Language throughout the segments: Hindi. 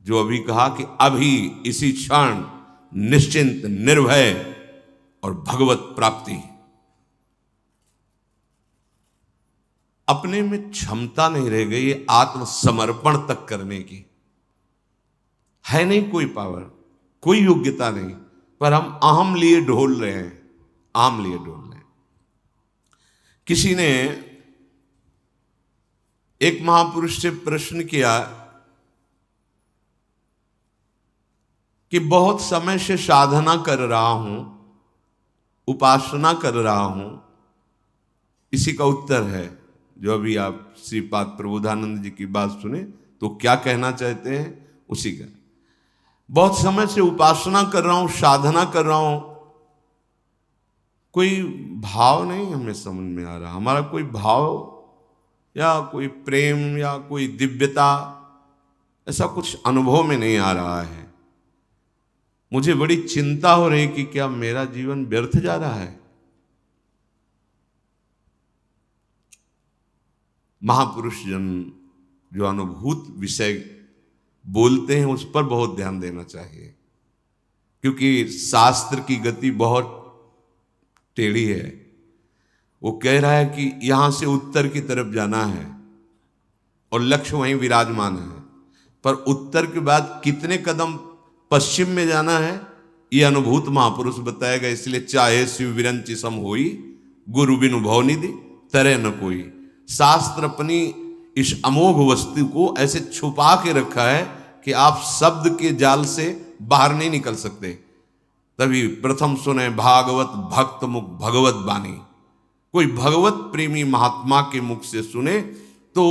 जो अभी कहा कि अभी इसी क्षण निश्चिंत निर्भय और भगवत प्राप्ति। अपने में क्षमता नहीं रह गई आत्मसमर्पण तक करने की, है नहीं कोई पावर, कोई योग्यता नहीं, पर हम अहम लिए ढोल रहे हैं, आम लिए ढोल रहे हैं। किसी ने एक महापुरुष से प्रश्न किया कि बहुत समय से साधना कर रहा हूं, उपासना कर रहा हूं, इसी का उत्तर है जो अभी आप श्रीपाद प्रबोधानंद जी की बात सुने तो क्या कहना चाहते हैं उसी का। बहुत समय से उपासना कर रहा हूं, साधना कर रहा हूं, कोई भाव नहीं हमें समझ में आ रहा, हमारा कोई भाव या कोई प्रेम या कोई दिव्यता ऐसा कुछ अनुभव में नहीं आ रहा है। मुझे बड़ी चिंता हो रही कि क्या मेरा जीवन व्यर्थ जा रहा है। महापुरुष जन जो अनुभूत विषय बोलते हैं उस पर बहुत ध्यान देना चाहिए, क्योंकि शास्त्र की गति बहुत टेढ़ी है। वो कह रहा है कि यहां से उत्तर की तरफ जाना है और लक्ष्य वहीं विराजमान है, पर उत्तर के बाद कितने कदम पश्चिम में जाना है ये अनुभूत महापुरुष बताएगा। इसलिए चाहे शिव विरंचि सम होई, गुरु बिनु भव निधि तरे न कोई। शास्त्र अपनी इस अमोघ वस्तु को ऐसे छुपा के रखा है कि आप शब्द के जाल से बाहर नहीं निकल सकते। तभी प्रथम सुने भागवत भक्त मुख भगवत बानी। कोई भगवत प्रेमी महात्मा के मुख से सुने तो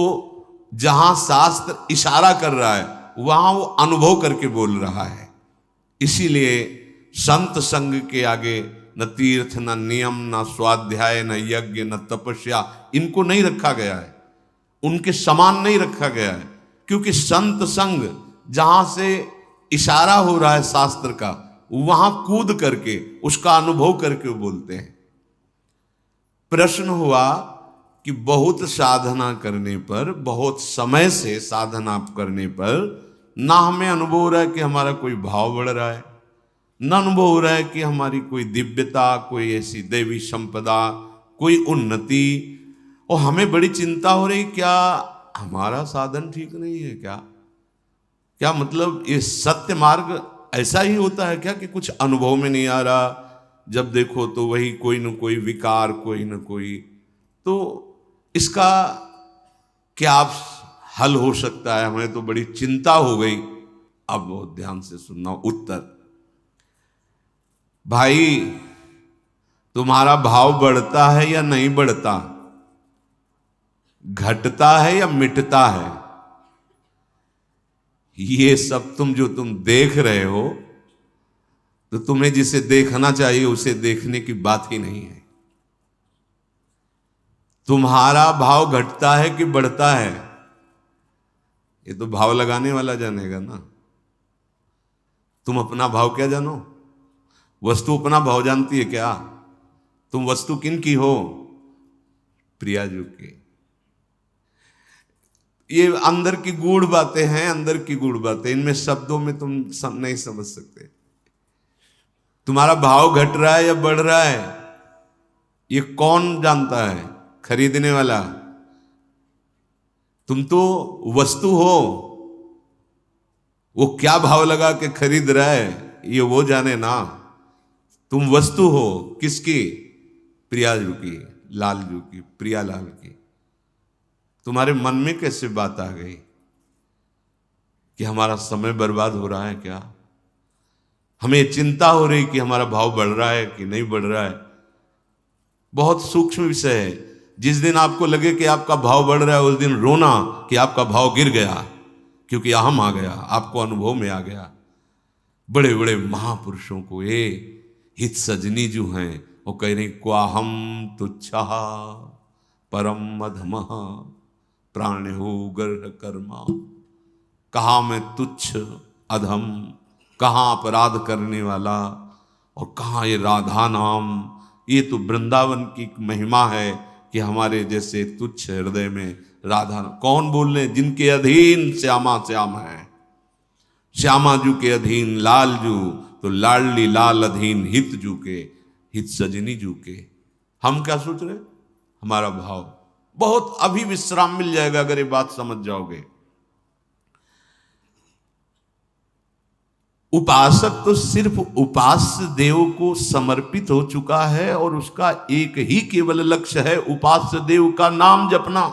जहां शास्त्र इशारा कर रहा है वहां वो अनुभव करके बोल रहा है। इसीलिए संत संग के आगे न तीर्थ न नियम न स्वाध्याय न यज्ञ न तपस्या इनको नहीं रखा गया है, उनके समान नहीं रखा गया है, क्योंकि संत संग जहां से इशारा हो रहा है शास्त्र का वहां कूद करके उसका अनुभव करके बोलते हैं। प्रश्न हुआ कि बहुत साधना करने पर, बहुत समय से साधना करने पर ना हमें अनुभव हो रहा है कि हमारा कोई भाव बढ़ रहा है, न अनुभव हो रहा है कि हमारी कोई दिव्यता, कोई ऐसी देवी संपदा, कोई उन्नति, और हमें बड़ी चिंता हो रही क्या हमारा साधन ठीक नहीं है क्या? क्या मतलब ये सत्य मार्ग ऐसा ही होता है क्या कि कुछ अनुभव में नहीं आ रहा, जब देखो तो वही कोई न कोई विकार, कोई न कोई। तो इसका क्या हल हो सकता है? हमें तो बड़ी चिंता हो गई। अब बहुत ध्यान से सुनना उत्तर। भाई तुम्हारा भाव बढ़ता है या नहीं बढ़ता, घटता है या मिटता है, ये सब तुम देख रहे हो तो तुम्हें जिसे देखना चाहिए उसे देखने की बात ही नहीं है। तुम्हारा भाव घटता है कि बढ़ता है ये तो भाव लगाने वाला जानेगा ना। तुम अपना भाव क्या जानो? वस्तु अपना भाव जानती है क्या? तुम वस्तु किन की हो? प्रियाजू की। ये अंदर की गूढ़ बातें हैं, अंदर की गूढ़ बातें, इनमें शब्दों में तुम नहीं समझ सकते। तुम्हारा भाव घट रहा है या बढ़ रहा है ये कौन जानता है? खरीदने वाला। तुम तो वस्तु हो, वो क्या भाव लगा के खरीद रहा है ये वो जाने ना। तुम वस्तु हो किसकी? प्रियाजू की, लालजू की, प्रियालाल की। तुम्हारे मन में कैसे बात आ गई कि हमारा समय बर्बाद हो रहा है क्या? हमें चिंता हो रही कि हमारा भाव बढ़ रहा है कि नहीं बढ़ रहा है। बहुत सूक्ष्म विषय है। जिस दिन आपको लगे कि आपका भाव बढ़ रहा है उस दिन रोना कि आपका भाव गिर गया, क्योंकि अहम आ गया, आपको अनुभव में आ गया। बड़े बड़े महापुरुषों को ये हित सजनी जो हैं वो कह रहे क्वाहम तुच्छा परम मधमः प्राण्यो गर्ह कर्मा। कहाँ मैं तुच्छ अधम, कहाँ अपराध करने वाला, और कहाँ ये राधा नाम। ये तो वृंदावन की महिमा है कि हमारे जैसे तुच्छ हृदय में राधा। कौन बोल रहे? जिनके अधीन श्यामा श्याम है। श्यामा जू के अधीन लाल जू, तो लाडली लाल अधीन हित जू के, हित सजनी जू के। हम क्या सोच रहे? हमारा भाव बहुत अभी विश्राम मिल जाएगा अगर ये बात समझ जाओगे। उपासक तो सिर्फ उपास्य देव को समर्पित हो चुका है और उसका एक ही केवल लक्ष्य है उपास्य देव का नाम जपना।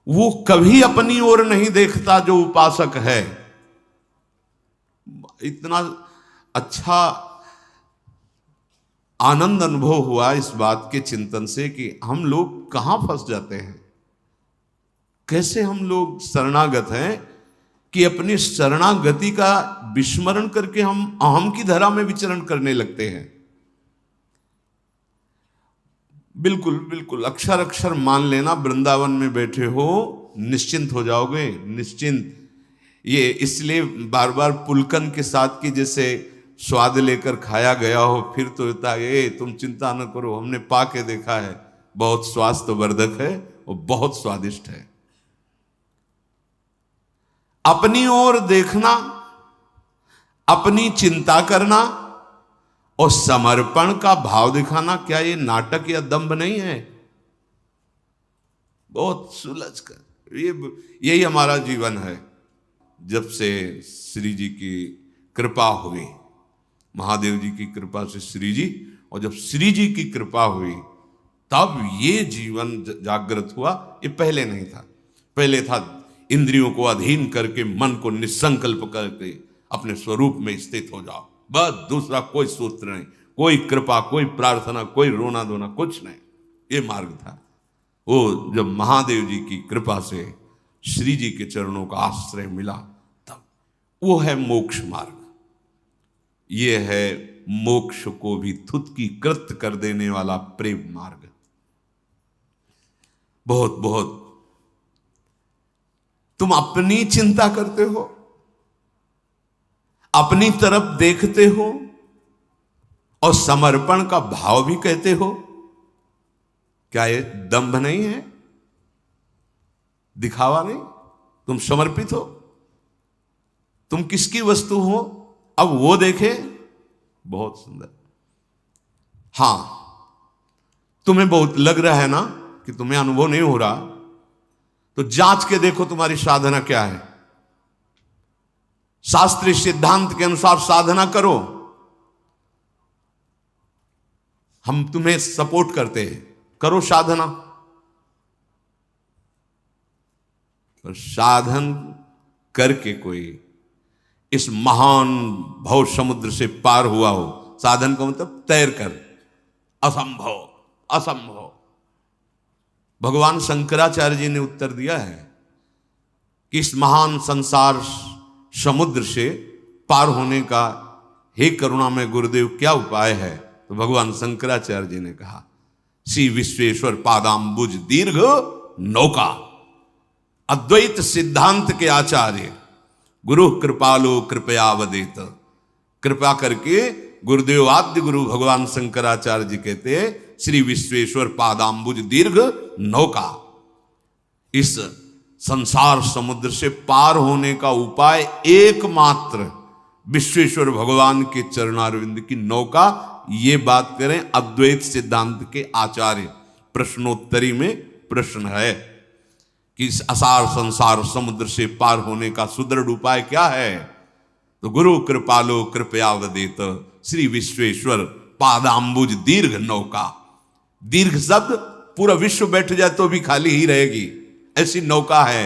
वो कभी अपनी ओर नहीं देखता जो उपासक है। इतना अच्छा आनंद अनुभव हुआ इस बात के चिंतन से कि हम लोग कहां फंस जाते हैं, कैसे हम लोग शरणागत हैं कि अपनी शरणागति का विस्मरण करके हम अहम की धरा में विचरण करने लगते हैं। बिल्कुल बिल्कुल अक्षर अक्षर मान लेना, वृंदावन में बैठे हो निश्चिंत हो जाओगे, निश्चिंत। ये इसलिए बार बार पुलकन के साथ की जैसे स्वाद लेकर खाया गया हो, फिर तो होता है तुम चिंता न करो, हमने पा के देखा है, बहुत स्वास्थ्यवर्धक है और बहुत स्वादिष्ट है। अपनी ओर देखना, अपनी चिंता करना और समर्पण का भाव दिखाना, क्या ये नाटक या दंभ नहीं है? बहुत सुलझ कर यही हमारा जीवन है। जब से श्री जी की कृपा हुई, महादेव जी की कृपा से श्री जी, और जब श्री जी की कृपा हुई तब ये जीवन जागृत हुआ। ये पहले नहीं था। पहले था इंद्रियों को अधीन करके मन को निसंकल्प करके अपने स्वरूप में स्थित हो जाओ, बस दूसरा कोई सूत्र नहीं, कोई कृपा, कोई प्रार्थना, कोई रोना धोना, कुछ नहीं। ये मार्ग था। वो जब महादेव जी की कृपा से श्री जी के चरणों का आश्रय मिला तब वो है मोक्ष मार्ग। ये है मोक्ष को भी थुतकी कृत कर देने वाला प्रेम मार्ग। बहुत बहुत तुम अपनी चिंता करते हो, अपनी तरफ देखते हो और समर्पण का भाव भी कहते हो। क्या ये दंभ नहीं है, दिखावा नहीं? तुम समर्पित हो, तुम किसकी वस्तु हो, अब वो देखे। बहुत सुंदर। हां, तुम्हें बहुत लग रहा है ना कि तुम्हें अनुभव नहीं हो रहा, तो जांच के देखो तुम्हारी साधना क्या है। शास्त्रीय सिद्धांत के अनुसार साधना करो, हम तुम्हें सपोर्ट करते हैं, करो साधना। और साधन करके कोई इस महान भव समुद्र से पार हुआ हो, साधन का मतलब तैर कर, असंभव असंभव। भगवान शंकराचार्य जी ने उत्तर दिया है कि इस महान संसार समुद्र से पार होने का हे करुणामय गुरुदेव क्या उपाय है? तो भगवान शंकराचार्य जी ने कहा, श्री विश्वेश्वर पादाम्बुज दीर्घ नौका। अद्वैत सिद्धांत के आचार्य गुरु कृपालो कृपया वदेत। कृपा करके गुरुदेव आद्य गुरु भगवान शंकराचार्य जी कहते हैं, श्री विश्वेश्वर पादाम्बुज दीर्घ नौका। इस संसार समुद्र से पार होने का उपाय एकमात्र विश्वेश्वर भगवान के चरणारविंद की नौका। ये बात करें अद्वैत सिद्धांत के आचार्य। प्रश्नोत्तरी में प्रश्न है कि इस असार संसार समुद्र से पार होने का सुदृढ़ उपाय क्या है? तो गुरु कृपालो कृपया वदेत, श्री विश्वेश्वर पादाम्बुज दीर्घ नौका। दीर्घ शब्द पूरा विश्व बैठ जाए तो भी खाली ही रहेगी, ऐसी नौका है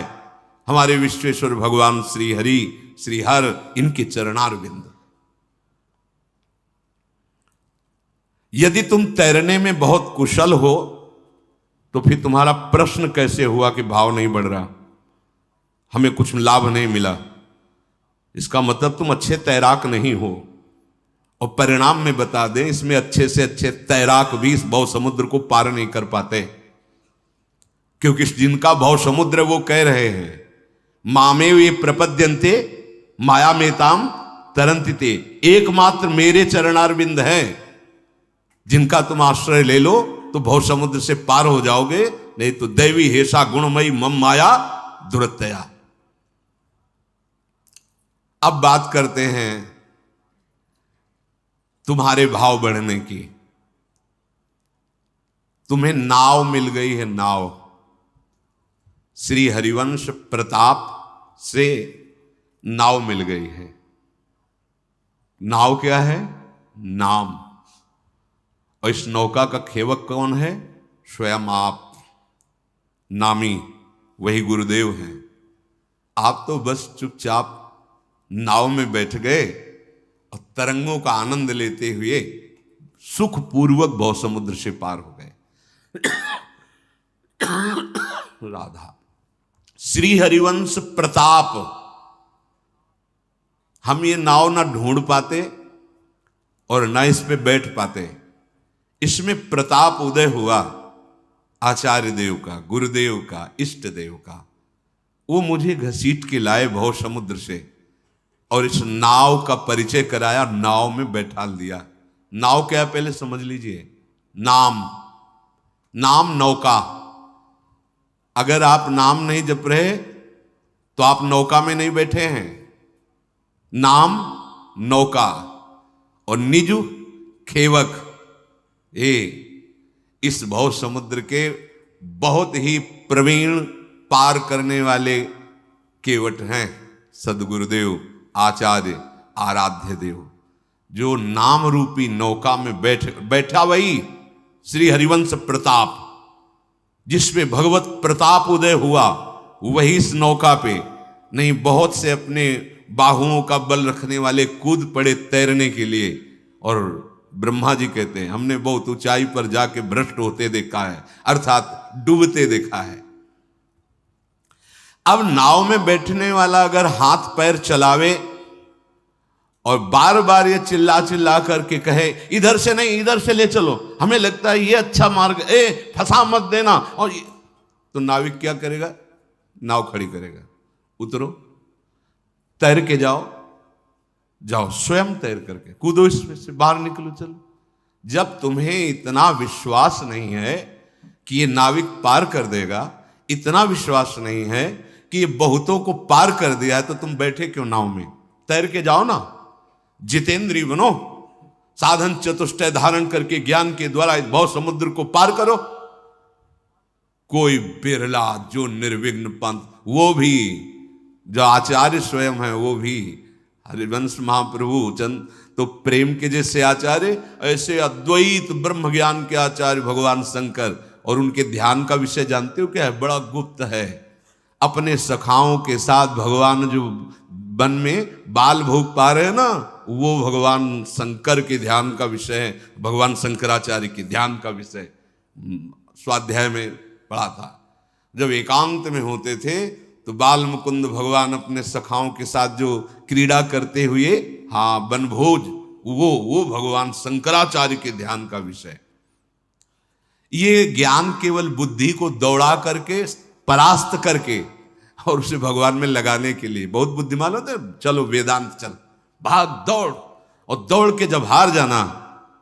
हमारे विश्वेश्वर भगवान श्री हरि श्री हर, इनके चरणारविंद। यदि तुम तैरने में बहुत कुशल हो तो फिर तुम्हारा प्रश्न कैसे हुआ कि भाव नहीं बढ़ रहा, हमें कुछ लाभ नहीं मिला? इसका मतलब तुम अच्छे तैराक नहीं हो। और परिणाम में बता दें, इसमें अच्छे से अच्छे तैराक भी इस भव समुद्र को पार नहीं कर पाते, क्योंकि जिनका भव समुद्र वो कह रहे हैं, मामे वे प्रपद्यन्ते माया मेताम तरंतिते। एकमात्र मेरे चरणारविंद हैं, जिनका तुम आश्रय ले लो तो भव समुद्र से पार हो जाओगे, नहीं तो दैवी हेषा गुणमयी मम माया दुरत्यया। अब बात करते हैं तुम्हारे भाव बढ़ने की। तुम्हें नाव मिल गई है, नाव। श्री हरिवंश प्रताप से नाव मिल गई है। नाव क्या है? नाम। और इस नौका का खेवक कौन है? स्वयं आप, नामी, वही गुरुदेव हैं। आप तो बस चुपचाप नाव में बैठ गए और तरंगों का आनंद लेते हुए सुखपूर्वक भव समुद्र से पार हो गए। राधा, श्री हरिवंश प्रताप। हम ये नाव ना ढूंढ पाते और ना इस पे बैठ पाते। इसमें प्रताप उदय हुआ आचार्य देव का, गुरुदेव का, इष्ट देव का। वो मुझे घसीट के लाए भव समुद्र से और इस नाव का परिचय कराया, नाव में बैठा दिया। नाव क्या है पहले समझ लीजिए। नाम, नाम नौका। अगर आप नाम नहीं जप रहे तो आप नौका में नहीं बैठे हैं। नाम नौका और निजु खेवक, ये इस भव समुद्र के बहुत ही प्रवीण पार करने वाले केवट हैं सदगुरुदेव, आचार्य, आराध्य देव। जो नाम रूपी नौका में बैठा वही श्री हरिवंश प्रताप, जिसमें भगवत प्रताप उदय हुआ, वही इस नौका पे। नहीं, बहुत से अपने बाहुओं का बल रखने वाले कूद पड़े तैरने के लिए, और ब्रह्मा जी कहते हैं हमने बहुत ऊंचाई पर जाके भ्रष्ट होते देखा है, अर्थात डूबते देखा है। अब नाव में बैठने वाला अगर हाथ पैर चलावे और बार बार ये चिल्ला चिल्ला करके कहे इधर से नहीं इधर से ले चलो, हमें लगता है ये अच्छा मार्ग, फंसा मत देना, और तो नाविक क्या करेगा? नाव खड़ी करेगा, उतरो, तैर के जाओ, जाओ स्वयं तैर करके कूदो, इसमें से बाहर निकलो, चलो। जब तुम्हें इतना विश्वास नहीं है कि ये नाविक पार कर देगा, इतना विश्वास नहीं है कि ये बहुतों को पार कर दिया है, तो तुम बैठे क्यों नाव में? तैर के जाओ ना, जितेंद्रीय बनो, साधन चतुष्टय धारण करके ज्ञान के द्वारा इस भव समुद्र को पार करो। कोई बिरला जो निर्विघ्न पंथ, वो भी जो आचार्य स्वयं है, वो भी हरिवंश महाप्रभु चंद तो प्रेम के जैसे आचार्य, ऐसे अद्वैत ब्रह्म ज्ञान के आचार्य भगवान शंकर। और उनके ध्यान का विषय जानते हो क्या है? बड़ा गुप्त है। अपने सखाओं के साथ भगवान जो वन में बाल भोग पा रहे हैं ना, वो भगवान शंकर के ध्यान का विषय है, भगवान शंकराचार्य के ध्यान का विषय। स्वाध्याय में पढ़ा था, जब एकांत में होते थे तो बाल मुकुंद भगवान अपने सखाओं के साथ जो क्रीड़ा करते हुए, हाँ, वनभोज, वो भगवान शंकराचार्य के ध्यान का विषय। ये ज्ञान केवल बुद्धि को दौड़ा करके, परास्त करके और उसे भगवान में लगाने के लिए। बहुत बुद्धिमान होते हैं, चलो वेदांत चल, भाग दौड़, और दौड़ के जब हार जाना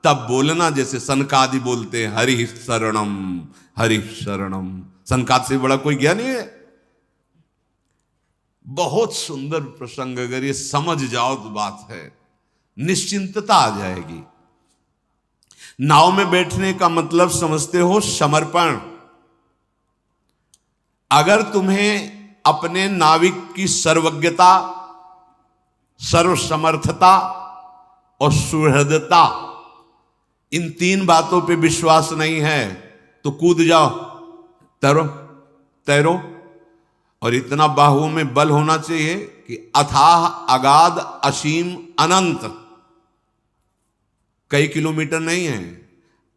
तब बोलना जैसे सनकादि बोलते हैं, हरि शरणम हरि शरणम। सनकाद से बड़ा कोई ज्ञानी है? बहुत सुंदर प्रसंग, अगर ये समझ जाओ तो बात है, निश्चिंतता आ जाएगी। नाव में बैठने का मतलब समझते हो? समर्पण। अगर तुम्हें अपने नाविक की सर्वज्ञता, सर्वसमर्थता और सुहृदता, इन तीन बातों पे विश्वास नहीं है तो कूद जाओ, तैरो तैरो। और इतना बाहुओं में बल होना चाहिए कि अथाह अगाध असीम अनंत, कई किलोमीटर नहीं है,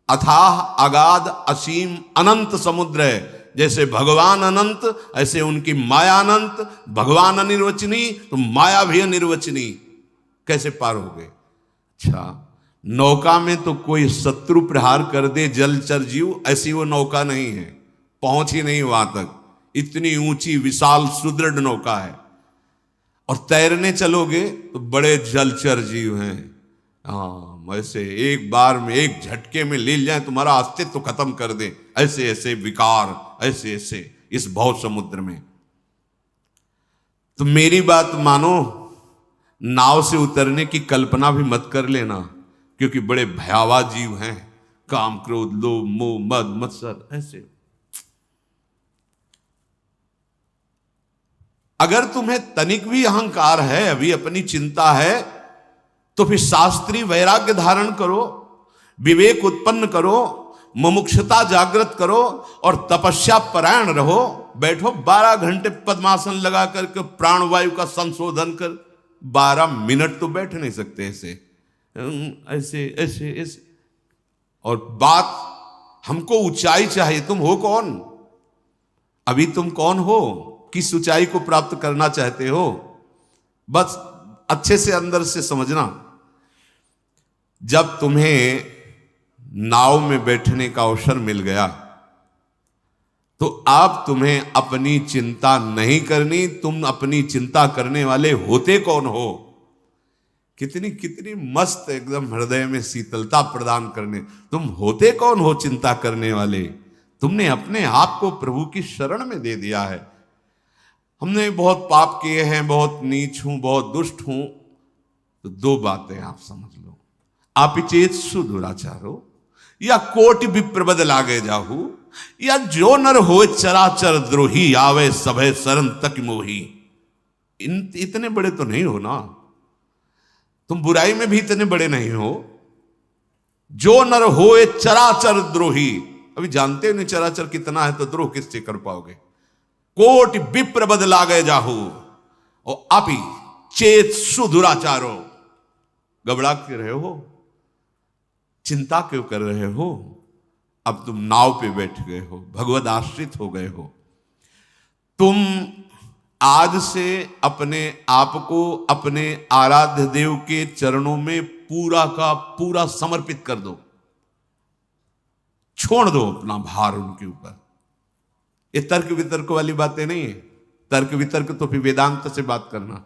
अथाह अगाध असीम अनंत समुद्र है। जैसे भगवान अनंत, ऐसे उनकी माया अनंत। भगवान अनिर्वचनीय तो माया भी अनिर्वचनीय, कैसे पार हो गए? अच्छा, नौका में तो कोई शत्रु प्रहार कर दे जलचर जीव, ऐसी वो नौका नहीं है, पहुंच ही नहीं वहां तक। इतनी ऊंची विशाल सुदृढ़ नौका है। और तैरने चलोगे तो बड़े जलचर जीव हैं, हाँ, ऐसे एक बार में, एक झटके में ले जाए, तुम्हारा अस्तित्व खत्म कर दे, ऐसे ऐसे विकार, ऐसे ऐसे इस भव समुद्र में। तो मेरी बात मानो, नाव से उतरने की कल्पना भी मत कर लेना, क्योंकि बड़े भयावह जीव हैं, काम क्रोध लोभ मोह मद मत्सर ऐसे। अगर तुम्हें तनिक भी अहंकार है, अभी अपनी चिंता है, तो फिर शास्त्रीय वैराग्य धारण करो, विवेक उत्पन्न करो, मुमुक्षुता जागृत करो और तपस्या परायण रहो। बैठो 12 घंटे पद्मासन लगा करके प्राणवायु का संशोधन कर। 12 मिनट तो बैठ नहीं सकते ऐसे ऐसे ऐसे ऐसे। और बात हमको ऊंचाई चाहिए। तुम हो कौन? अभी तुम कौन हो? किस ऊंचाई को प्राप्त करना चाहते हो? बस अच्छे से अंदर से समझना। जब तुम्हें नाव में बैठने का अवसर मिल गया तो अब तुम्हें अपनी चिंता नहीं करनी। तुम अपनी चिंता करने वाले होते कौन हो? कितनी कितनी मस्त एकदम हृदय में शीतलता प्रदान करने। तुम होते कौन हो चिंता करने वाले? तुमने अपने आप को प्रभु की शरण में दे दिया है। हमने बहुत पाप किए हैं, बहुत नीच हूं, बहुत दुष्ट हूं। तो 2 बातें आप समझ लो। आपिचेत सुदुराचारो या कोटि विप्रबद लागे जाहू, या जो नर हो चराचर द्रोही आवे सभे शरण तक मोही। इतने बड़े तो नहीं हो ना, तुम बुराई में भी इतने बड़े नहीं हो। जो नर होए चराचर द्रोही, अभी जानते हो नहीं चराचर कितना है, तो द्रोह किससे कर पाओगे। कोटि विप्रबद लागे जाहू और आपी चेत सुदुराचारो। घबरा क्यों रहे हो? चिंता क्यों कर रहे हो? अब तुम नाव पे बैठ गए हो, भगवद आश्रित हो गए हो। तुम आज से अपने आप को अपने आराध्य देव के चरणों में पूरा का पूरा समर्पित कर दो। छोड़ दो अपना भार उनके ऊपर। ये तर्क वितर्क वाली बातें नहीं है। तर्क वितर्क तो फिर वेदांत से बात करना,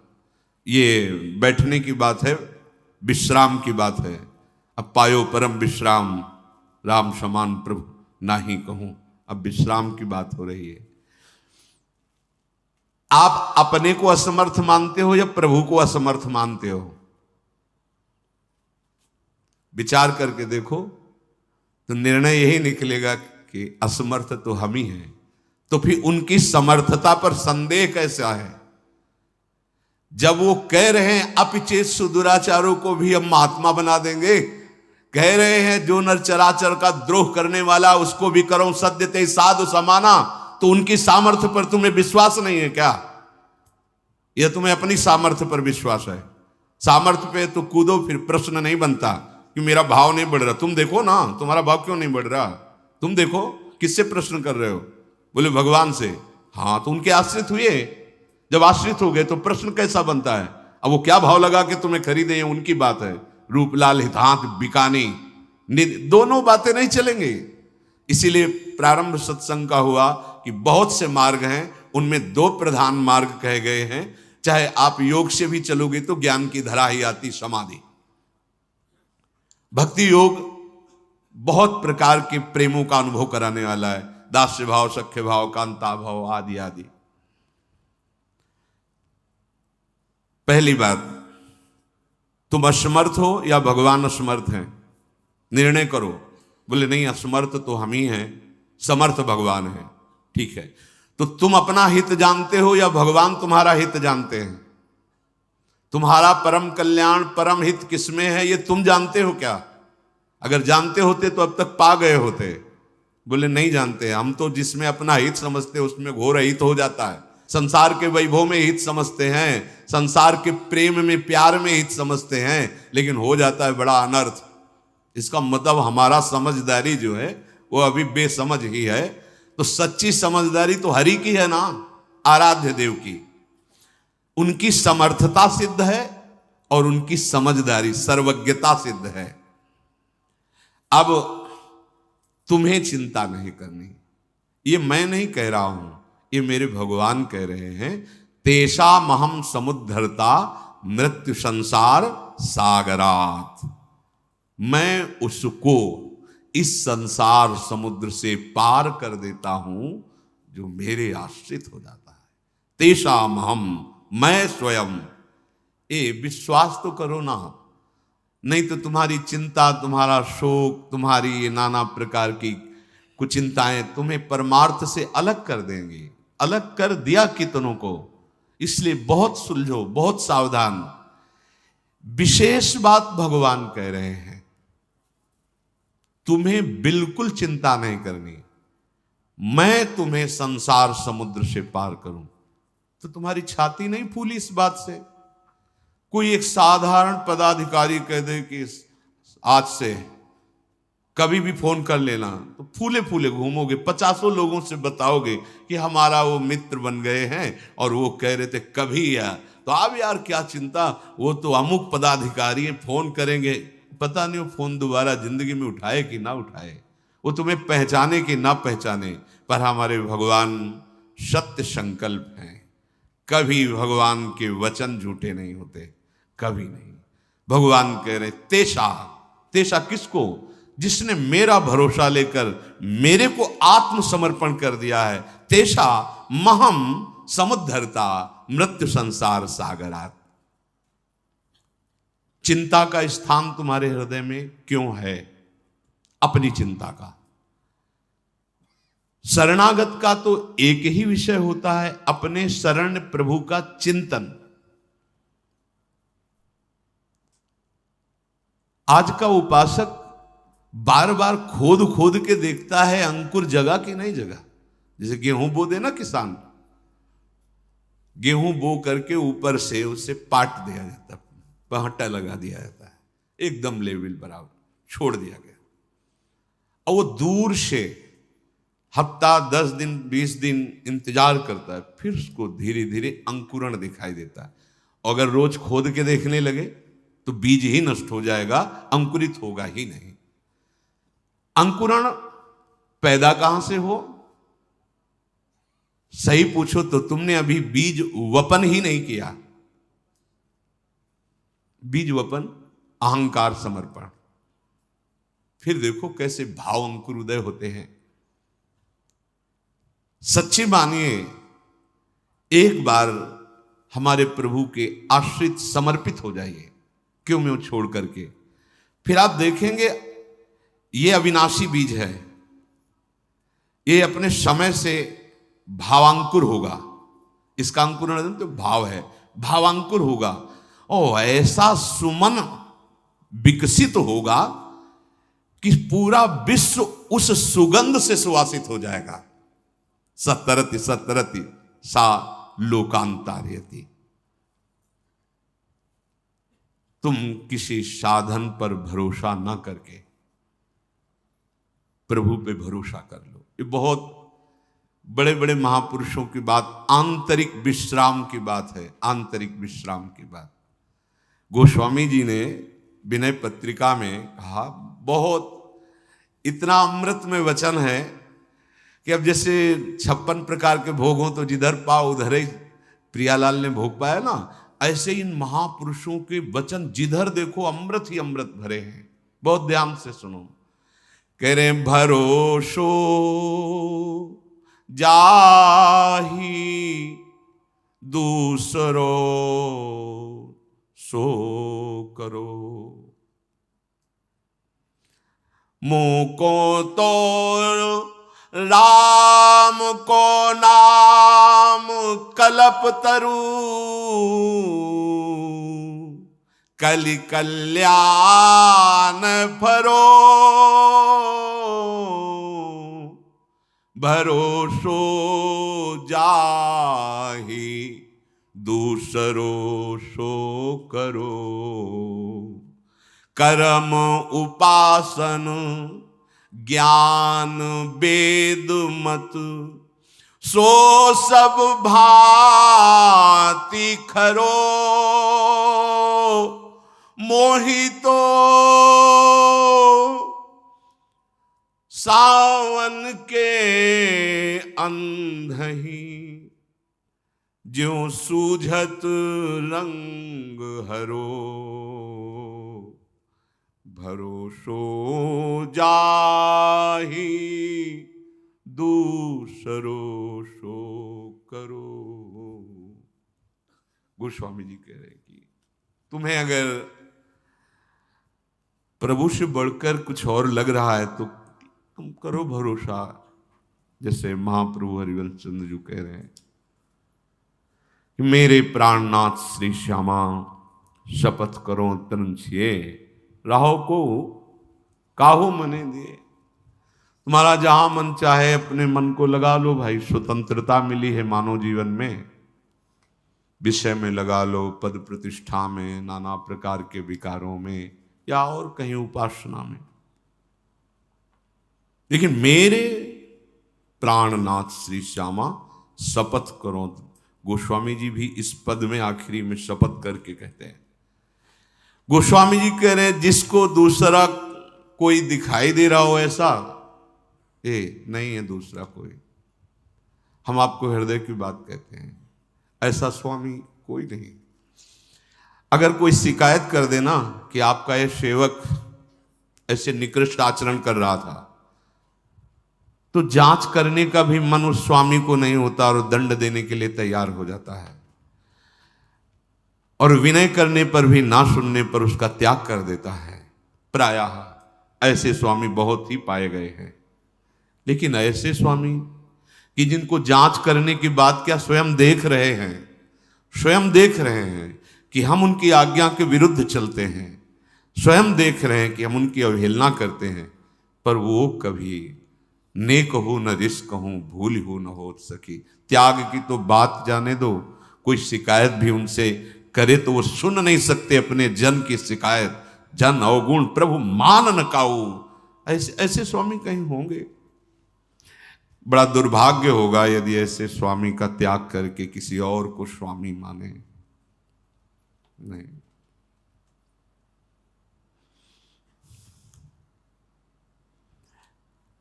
ये बैठने की बात है, विश्राम की बात है। अब पायो परम विश्राम, राम समान प्रभु नाही कहूं। अब विश्राम की बात हो रही है। आप अपने को असमर्थ मानते हो या प्रभु को असमर्थ मानते हो? विचार करके देखो, तो निर्णय यही निकलेगा कि असमर्थ तो हम ही हैं। तो फिर उनकी समर्थता पर संदेह कैसा है? जब वो कह रहे हैं अपिचेत सुदुराचारों को भी हम महात्मा बना देंगे, कह रहे हैं जो नर चराचर का द्रोह करने वाला उसको भी करो सद्यते साधु समाना, तो उनकी सामर्थ्य पर तुम्हें विश्वास नहीं है क्या? यह तुम्हें अपनी सामर्थ्य पर विश्वास है? सामर्थ्य पे तो कूदो, फिर प्रश्न नहीं बनता कि मेरा भाव नहीं बढ़ रहा। तुम देखो ना, तुम्हारा भाव क्यों नहीं बढ़ रहा? तुम देखो किससे प्रश्न कर रहे हो? बोले भगवान से। हाँ, तो उनके आश्रित हुए। जब आश्रित हो गए तो प्रश्न कैसा बनता है? अब वो क्या भाव लगा के तुम्हें खरीदे, उनकी बात है। रूपलाल हितांत बिकानी, दोनों बातें नहीं चलेंगे। इसीलिए प्रारंभ सत्संग का हुआ कि बहुत से मार्ग हैं, उनमें 2 प्रधान मार्ग कहे गए हैं। चाहे आप योग से भी चलोगे तो ज्ञान की धरा ही आती, समाधि। भक्ति योग बहुत प्रकार के प्रेमों का अनुभव कराने वाला है, दास्य भाव, सख्य भाव, कांता भाव आदि आदि। पहली बात, तुम असमर्थ हो या भगवान असमर्थ हैं? निर्णय करो। बोले नहीं, असमर्थ तो हम ही हैं, समर्थ भगवान है। ठीक है, तो तुम अपना हित जानते हो या भगवान तुम्हारा हित जानते हैं? तुम्हारा परम कल्याण, परम हित किसमें है, ये तुम जानते हो क्या? अगर जानते होते तो अब तक पा गए होते। बोले नहीं जानते, हम तो जिसमें अपना हित समझते हैं उसमें घोर हित हो जाता है। संसार के वैभव में हित समझते हैं, संसार के प्रेम में, प्यार में हित समझते हैं, लेकिन हो जाता है बड़ा अनर्थ। इसका मतलब हमारा समझदारी जो है वो अभी बेसमझ ही है। तो सच्ची समझदारी तो हरि की है ना, आराध्य देव की। उनकी समर्थता सिद्ध है और उनकी समझदारी, सर्वज्ञता सिद्ध है। अब तुम्हें चिंता नहीं करनी। ये मैं नहीं कह रहा हूं, ये मेरे भगवान कह रहे हैं। तेषा महम समुद्धरता मृत्यु संसार सागरात। मैं उसको इस संसार समुद्र से पार कर देता हूं जो मेरे आश्रित हो जाता है। तेषा महम, मैं स्वयं विश्वास तो करो ना, नहीं तो तुम्हारी चिंता, तुम्हारा शोक, तुम्हारी ये नाना प्रकार की कुचिंताएं तुम्हें परमार्थ से अलग कर देंगी। अलग कर दिया कितनों को, इसलिए बहुत सुलझो, बहुत सावधान। विशेष बात भगवान कह रहे हैं, तुम्हें बिल्कुल चिंता नहीं करनी, मैं तुम्हें संसार समुद्र से पार करूं। तो तुम्हारी छाती नहीं फूली इस बात से? कोई एक साधारण पदाधिकारी कह दे कि आज से कभी भी फोन कर लेना, तो फूले फूले घूमोगे, 50 लोगों से बताओगे कि हमारा वो मित्र बन गए हैं और वो कह रहे थे कभी या, तो अब यार क्या चिंता, वो तो अमुक पदाधिकारी हैं, फोन करेंगे। पता नहीं वो फोन दोबारा जिंदगी में उठाए कि ना उठाए, वो तुम्हें पहचाने कि ना पहचाने, पर हमारे भगवान सत्य संकल्प हैं। कभी भगवान के वचन झूठे नहीं होते, कभी नहीं। भगवान कह रहे तेषा, तेषा किसको? जिसने मेरा भरोसा लेकर मेरे को आत्मसमर्पण कर दिया है। तेषा महम समुद्धरता मृत्यु संसार सागरात। चिंता का स्थान तुम्हारे हृदय में क्यों है? अपनी चिंता का। शरणागत का तो एक ही विषय होता है, अपने शरण प्रभु का चिंतन। आज का उपासक बार बार खोद खोद के देखता है अंकुर जगह कि नहीं जगह। जैसे गेहूं बो दे ना किसान, गेहूं बो करके ऊपर से उसे पाट दिया जाता, पहट्टा लगा दिया जाता है, एकदम लेवल बराबर छोड़ दिया गया, और वो दूर से हफ्ता 10 दिन 20 दिन इंतजार करता है, फिर उसको धीरे धीरे अंकुरण दिखाई देता है। अगर रोज खोद के देखने लगे तो बीज ही नष्ट हो जाएगा, अंकुरित होगा ही नहीं। अंकुरण पैदा कहां से हो? सही पूछो तो तुमने अभी बीज वपन ही नहीं किया। बीज वपन अहंकार समर्पण, फिर देखो कैसे भाव अंकुर उदय होते हैं। सच्ची मानिए, एक बार हमारे प्रभु के आश्रित समर्पित हो जाइए, क्यों में छोड़ करके, फिर आप देखेंगे ये अविनाशी बीज है, ये अपने समय से भावांकुर होगा। इसका अंकुरण तो भाव है, भावांकुर होगा और ऐसा सुमन विकसित होगा कि पूरा विश्व उस सुगंध से सुवासित हो जाएगा। सतरति सतरति सा लोकांतार्यति। तुम किसी साधन पर भरोसा ना करके प्रभु पे भरोसा कर लो। ये बहुत बड़े बड़े महापुरुषों की बात, आंतरिक विश्राम की बात है, आंतरिक विश्राम की बात। गोस्वामी जी ने विनय पत्रिका में कहा, बहुत इतना अमृत में वचन है कि अब जैसे 56 प्रकार के भोग हों तो जिधर पाओ उधर ही प्रियालाल ने भोग पाया ना, ऐसे इन महापुरुषों के वचन जिधर देखो अमृत ही अमृत भरे हैं। बहुत ध्यान से सुनो। कह रहे भरोसो जाही दूसरो सो करो, मुको तो राम को नाम कल्प तरु, कलि कल्याण फरो, भरोसो जाहि दूसरो सो करो, कर्म उपासन ज्ञान वेद मत, सो सब भांति खरो, मोहितो सावन के अंधही, ज्यों सूझत रंग हरो, भरोसो जाहि दूसरो सो करो। गोस्वामी जी कह रहे कि तुम्हें अगर प्रभु से बढ़कर कुछ और लग रहा है तो तुम करो भरोसा, जैसे महाप्रभु हरिवंश चंद्र जी कह रहे हैं कि मेरे प्राणनाथ श्री श्यामा शपथ करो तन छिए, राहो को काहू मने दिए। तुम्हारा जहां मन चाहे अपने मन को लगा लो भाई, स्वतंत्रता मिली है मानव जीवन में, विषय में लगा लो, पद प्रतिष्ठा में, नाना प्रकार के विकारों में, या और कहीं उपासना में। लेकिन मेरे प्राणनाथ श्री श्यामा शपथ करो, गोस्वामी जी भी इस पद में आखिरी में शपथ करके कहते हैं। गोस्वामी जी कह रहे हैं जिसको दूसरा कोई दिखाई दे रहा हो ऐसा, नहीं है दूसरा कोई, हम आपको हृदय की बात कहते हैं, ऐसा स्वामी कोई नहीं। अगर कोई शिकायत कर देना कि आपका ये सेवक ऐसे निकृष्ट आचरण कर रहा था, तो जांच करने का भी मन उस स्वामी को नहीं होता और दंड देने के लिए तैयार हो जाता है, और विनय करने पर भी ना सुनने पर उसका त्याग कर देता है। प्रायः ऐसे स्वामी बहुत ही पाए गए हैं। लेकिन ऐसे स्वामी कि जिनको जांच करने की बात क्या स्वयं देख रहे हैं, स्वयं देख रहे हैं कि हम उनकी आज्ञा के विरुद्ध चलते हैं, स्वयं देख रहे हैं कि हम उनकी अवहेलना करते हैं, पर वो कभी नेक हो न रिश्क कहूं, भूल हो न हो सकी। त्याग की तो बात जाने दो, कोई शिकायत भी उनसे करे तो वो सुन नहीं सकते अपने जन की शिकायत। जन अवगुण प्रभु मान न काऊ, ऐसे ऐसे स्वामी कहीं होंगे। बड़ा दुर्भाग्य होगा यदि ऐसे स्वामी का त्याग करके किसी और को स्वामी माने। नहीं,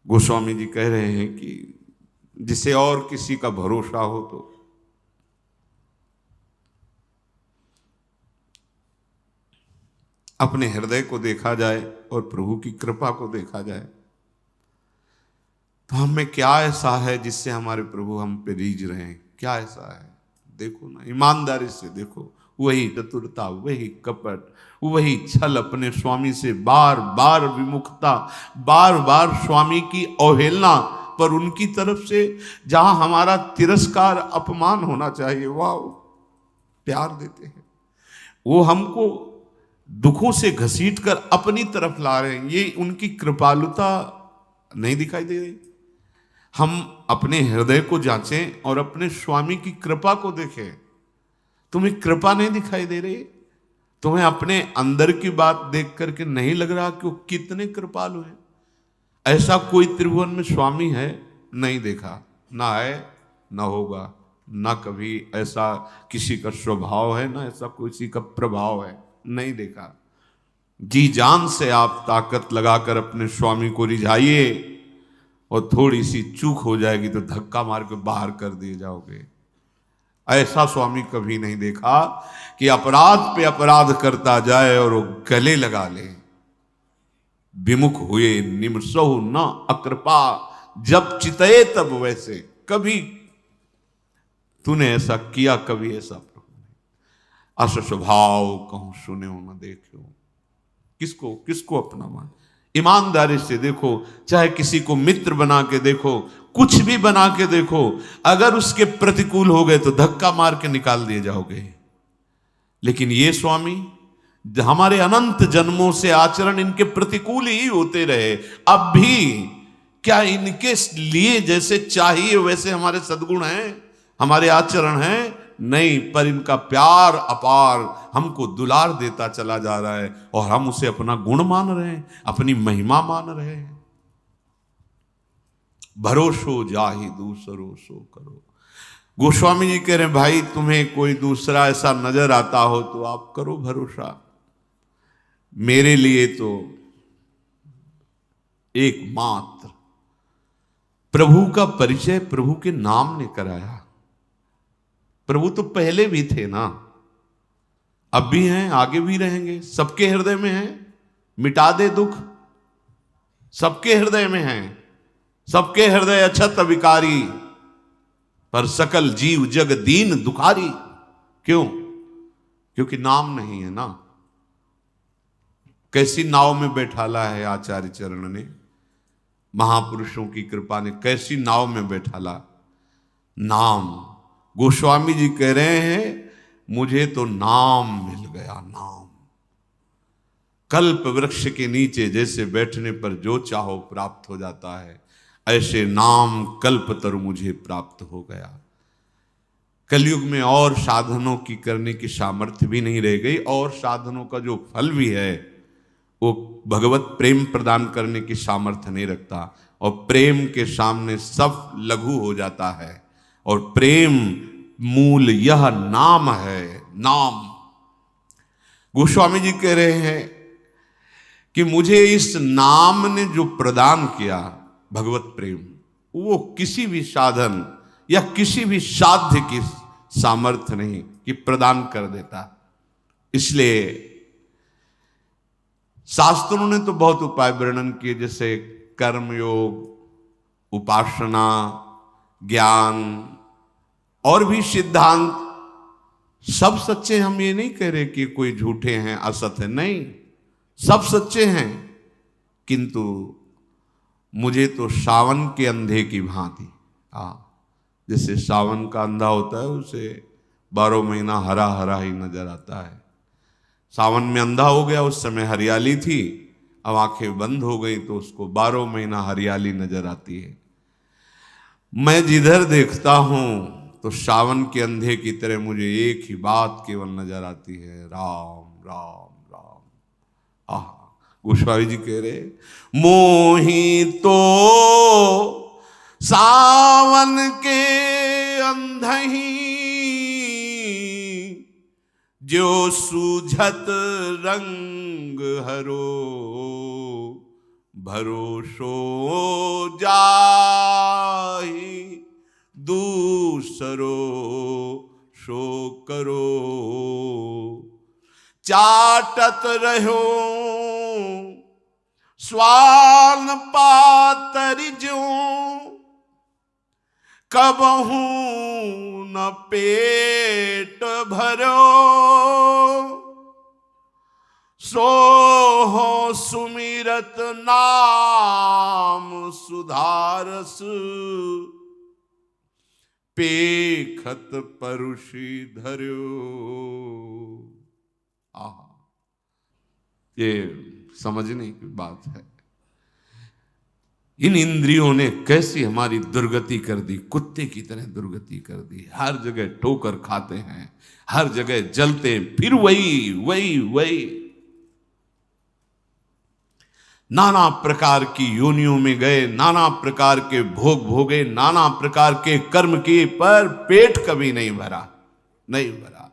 गोस्वामी जी कह रहे हैं कि जिसे और किसी का भरोसा हो तो अपने हृदय को देखा जाए और प्रभु की कृपा को देखा जाए, तो हम में क्या ऐसा है जिससे हमारे प्रभु हम पे रीझ रहे हैं? क्या ऐसा है? देखो ना, ईमानदारी से देखो, वही चतुरता, वही कपट, वही छल, अपने स्वामी से बार बार विमुखता, बार बार स्वामी की अवहेलना, पर उनकी तरफ से जहां हमारा तिरस्कार अपमान होना चाहिए वह प्यार देते हैं। वो हमको दुखों से घसीट कर अपनी तरफ ला रहे हैं। ये उनकी कृपालुता नहीं दिखाई दे रही? हम अपने हृदय को जांचें और अपने स्वामी की कृपा को देखें। तुम्हें कृपा नहीं दिखाई दे रही? तुम्हें अपने अंदर की बात देख करके नहीं लग रहा कि वो कितने कृपालु हैं? ऐसा कोई त्रिभुवन में स्वामी है? नहीं देखा, ना है, ना होगा, ना कभी ऐसा किसी का स्वभाव है, ना ऐसा किसी का प्रभाव है, नहीं देखा। जी जान से आप ताकत लगाकर अपने स्वामी को रिझाइए, और थोड़ी सी चूक हो जाएगी तो धक्का मार के बाहर कर दिए जाओगे। ऐसा स्वामी कभी नहीं देखा कि अपराध पे अपराध करता जाए और वो गले लगा ले। विमुख हुए निमसहु न अकृपा, जब चितए तब वैसे। कभी तूने ऐसा किया, कभी ऐसा प्रभु ने। अस स्वभाव कहूं सुने हो न देखे हो। किसको किसको अपना मान? ईमानदारी से देखो, चाहे किसी को मित्र बना के देखो, कुछ भी बना के देखो, अगर उसके प्रतिकूल हो गए तो धक्का मार के निकाल दिए जाओगे। लेकिन ये स्वामी हमारे अनंत जन्मों से आचरण इनके प्रतिकूल ही होते रहे, अब भी क्या इनके लिए जैसे चाहिए वैसे हमारे सद्गुण हैं, हमारे आचरण हैं? नहीं, पर इनका प्यार अपार हमको दुलार देता चला जा रहा है, और हम उसे अपना गुण मान रहे हैं, अपनी महिमा मान रहे हैं। भरोसो जाहि दूसरो सो करो। गोस्वामी जी कह रहे हैं भाई, तुम्हें कोई दूसरा ऐसा नजर आता हो तो आप करो भरोसा। मेरे लिए तो एकमात्र प्रभु का परिचय प्रभु के नाम ने कराया। प्रभु तो पहले भी थे ना, अब भी हैं, आगे भी रहेंगे, सबके हृदय में हैं। मिटा दे दुख, सबके हृदय में हैं, सबके हृदय अछत विकारी, पर सकल जीव जग दीन दुखारी। क्यों? क्योंकि नाम नहीं है ना। कैसी नाव में बैठाला है आचार्य चरण ने, महापुरुषों की कृपा ने कैसी नाव में बैठाला, नाम। गोस्वामी जी कह रहे हैं मुझे तो नाम मिल गया, नाम। कल्प वृक्ष के नीचे जैसे बैठने पर जो चाहो प्राप्त हो जाता है, ऐसे नाम कल्पतरु मुझे प्राप्त हो गया। कलयुग में और साधनों की करने की सामर्थ्य भी नहीं रह गई, और साधनों का जो फल भी है वो भगवत प्रेम प्रदान करने की सामर्थ्य नहीं रखता, और प्रेम के सामने सब लघु हो जाता है। और प्रेम मूल यह नाम है, नाम। गोस्वामी जी कह रहे हैं कि मुझे इस नाम ने जो प्रदान किया भगवत प्रेम, वो किसी भी साधन या किसी भी साध्य की सामर्थ्य नहीं कि प्रदान कर देता। इसलिए शास्त्रों ने तो बहुत उपाय वर्णन किए, जैसे कर्मयोग, उपासना, ज्ञान और भी सिद्धांत, सब सच्चे। हम ये नहीं कह रहे कि कोई झूठे हैं, असत है, नहीं, सब सच्चे हैं। किंतु मुझे तो सावन के अंधे की भांति, जैसे सावन का अंधा होता है उसे 12 महीना हरा हरा ही नजर आता है। सावन में अंधा हो गया, उस समय हरियाली थी, अब आंखें बंद हो गई तो उसको 12 महीना हरियाली नजर आती है। मैं जिधर देखता हूं तो सावन के अंधे की तरह मुझे एक ही बात केवल नजर आती है, राम राम राम। गोस्वामी जी कह रहे मोही तो सावन के अंधही, जो सूझत रंग हरो, भरोसो जाहि दूसरो सो करो। चाटत रहो स्वान पातरि जो, कबहू न पेट भरो। सो हो सुमिरत नाम सुधारस, पेखत परुषि धर्यो। ये समझने की बात है। इन इंद्रियों ने कैसी हमारी दुर्गति कर दी, कुत्ते की तरह दुर्गति कर दी। हर जगह ठोकर खाते हैं, हर जगह जलते हैं, फिर वही वही वही। नाना प्रकार की योनियों में गए, नाना प्रकार के भोग भोगे, नाना प्रकार के कर्म किए, पर पेट कभी नहीं भरा, नहीं भरा।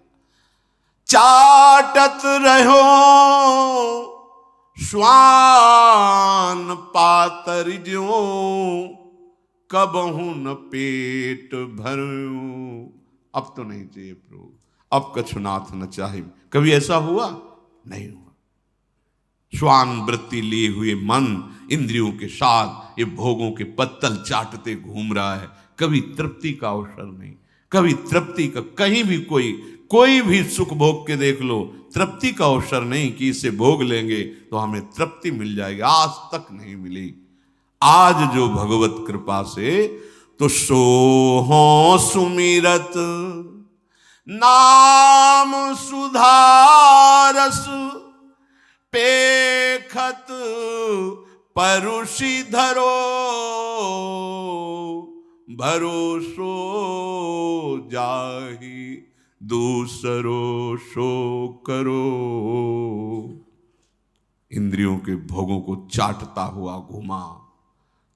चाटत रहो स्वान पातर जो, कबहू न पेट भरूं। अब तो नहीं चाहिए प्रभु, अब कछुनाथ न चाहिए। कभी ऐसा हुआ? नहीं हुआ। श्वान वृत्ति लिए हुए मन इंद्रियों के साथ ये भोगों के पत्तल चाटते घूम रहा है। कभी तृप्ति का अवसर नहीं, कभी तृप्ति का, कहीं भी कोई भी सुख भोग के देख लो, तृप्ति का अवसर नहीं कि इसे भोग लेंगे तो हमें तृप्ति मिल जाएगी, आज तक नहीं मिली। आज जो भगवत कृपा से तो सोहो सुमिरत नाम सुधारस, पेखत परुषि धरो, भरोसो जाहि दूसरो सो करो। इंद्रियों के भोगों को चाटता हुआ घूमा,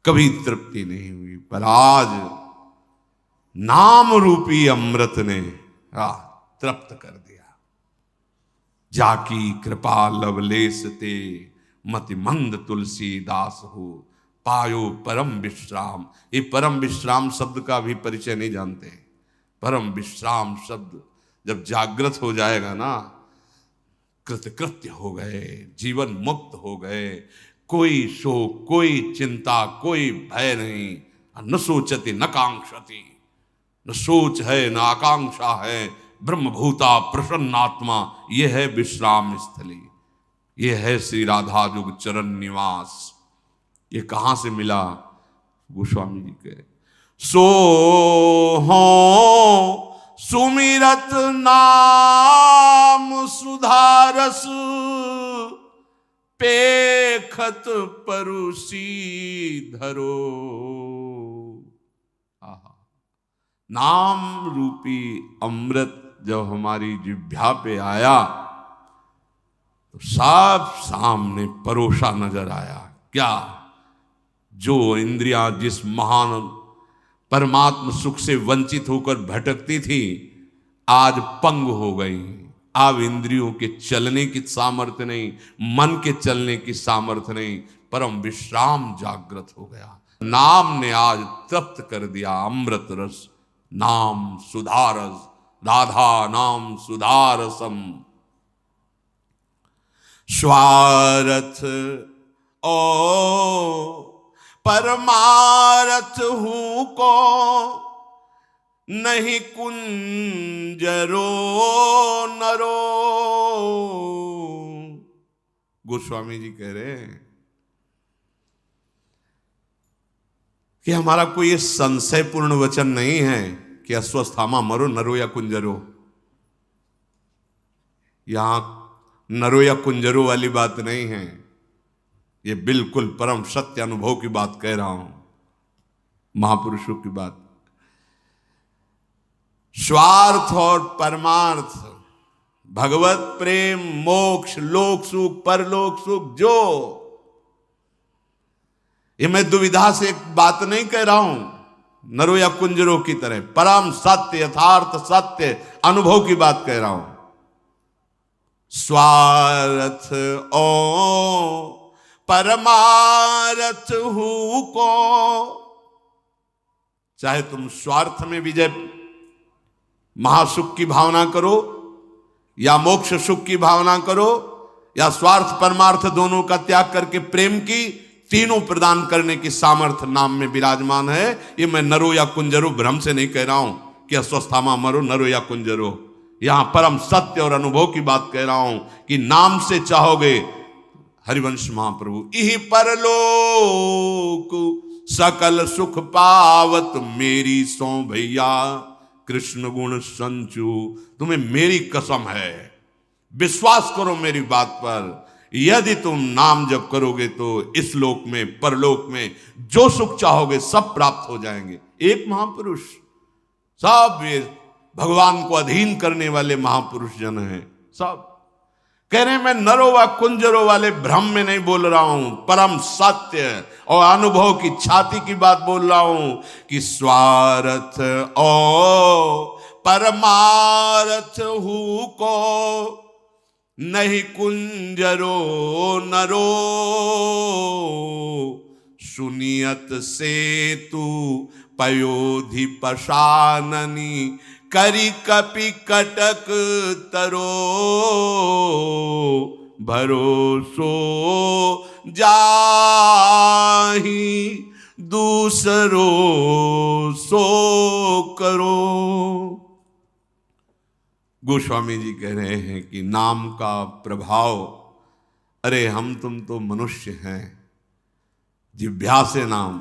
कभी तृप्ति नहीं हुई, पर आज नाम रूपी अमृत ने तृप्त कर दिया। जाकी कृपा लवलेस ते, मति मंद तुलसीदास हो, पायो परम विश्राम। ये परम विश्राम शब्द का भी परिचय नहीं जानते। परम विश्राम शब्द जब जागृत हो जाएगा ना, कृतकृत्य हो गए, जीवन मुक्त हो गए, कोई शोक, कोई चिंता, कोई भय नहीं। न सोचति न कांक्षति, न सोच है न आकांक्षा है, ब्रह्मभूता प्रसन्नात्मा, यह है विश्राम स्थली। ये है श्री राधा जुग चरण निवास। ये कहां से मिला? गोस्वामी जी कहे, सो हो सुमिरत नाम सुधारस, पेखत परुसी धरो। आहा, नाम रूपी अमृत जब हमारी जिह्वा पे आया तो साफ सामने परोसा नजर आया। क्या? जो इंद्रियां जिस महान परमात्म सुख से वंचित होकर भटकती थी, आज पंग हो गई। अब इंद्रियों के चलने की सामर्थ्य नहीं, मन के चलने की सामर्थ्य नहीं, परम विश्राम जागृत हो गया। नाम ने आज तृप्त कर दिया अमृत रस। नाम सुधारस, राधा नाम सुधारसम। स्वार्थ ओ परमारथ हूं को, नहीं कुंजरो नरो। गोस्वामी जी कह रहे हैं कि हमारा कोई ये संशयपूर्ण वचन नहीं है कि अश्वस्थामा मरो नरो या कुंजरो। यहां नरो या कुंजरो वाली बात नहीं है, ये बिल्कुल परम सत्य अनुभव की बात कह रहा हूं, महापुरुषों की बात। स्वार्थ और परमार्थ, भगवत प्रेम, मोक्ष, लोक सुख, परलोक सुख, जो ये मैं दुविधा से एक बात नहीं कह रहा हूं, नरो या कुंजरो की तरह परम सत्य, यथार्थ सत्य अनुभव की बात कह रहा हूं। स्वार्थ ओ परमारथ हूं को, चाहे तुम स्वार्थ में विजय महासुख की भावना करो या मोक्ष सुख की भावना करो, या स्वार्थ परमार्थ दोनों का त्याग करके प्रेम की तीनों प्रदान करने की सामर्थ्य नाम में विराजमान है। ये मैं नरो या कुंजरो भ्रम से नहीं कह रहा हूं कि अस्वस्थामा मरो नरो या कुंजरो। यहां परम सत्य और अनुभव की बात कह रहा हूं कि नाम से चाहोगे, हरिवंश महाप्रभु, इहि परलोक सकल सुख पावत मेरी सो भैया, कृष्ण गुण संचू। तुम्हें मेरी कसम है, विश्वास करो मेरी बात पर, यदि तुम नाम जप करोगे तो इस लोक में परलोक में जो सुख चाहोगे सब प्राप्त हो जाएंगे। एक महापुरुष, सब ये भगवान को अधीन करने वाले महापुरुष जन हैं, सब कह रहे हैं मैं नरो व कुंजरो वाले भ्रम में नहीं बोल रहा हूं, परम सत्य और अनुभव की छाती की बात बोल रहा हूं कि स्वार्थ ओ परमारथ हूं को, नहीं कुंजरो नरो। सुनियत से तू पयोधि पशाननी, करी कपि कटक तरो। भरोसो जाहि दूसरो सो करो। गोस्वामी जी कह रहे हैं कि नाम का प्रभाव, अरे हम तुम तो मनुष्य हैं, जिह्वा से नाम,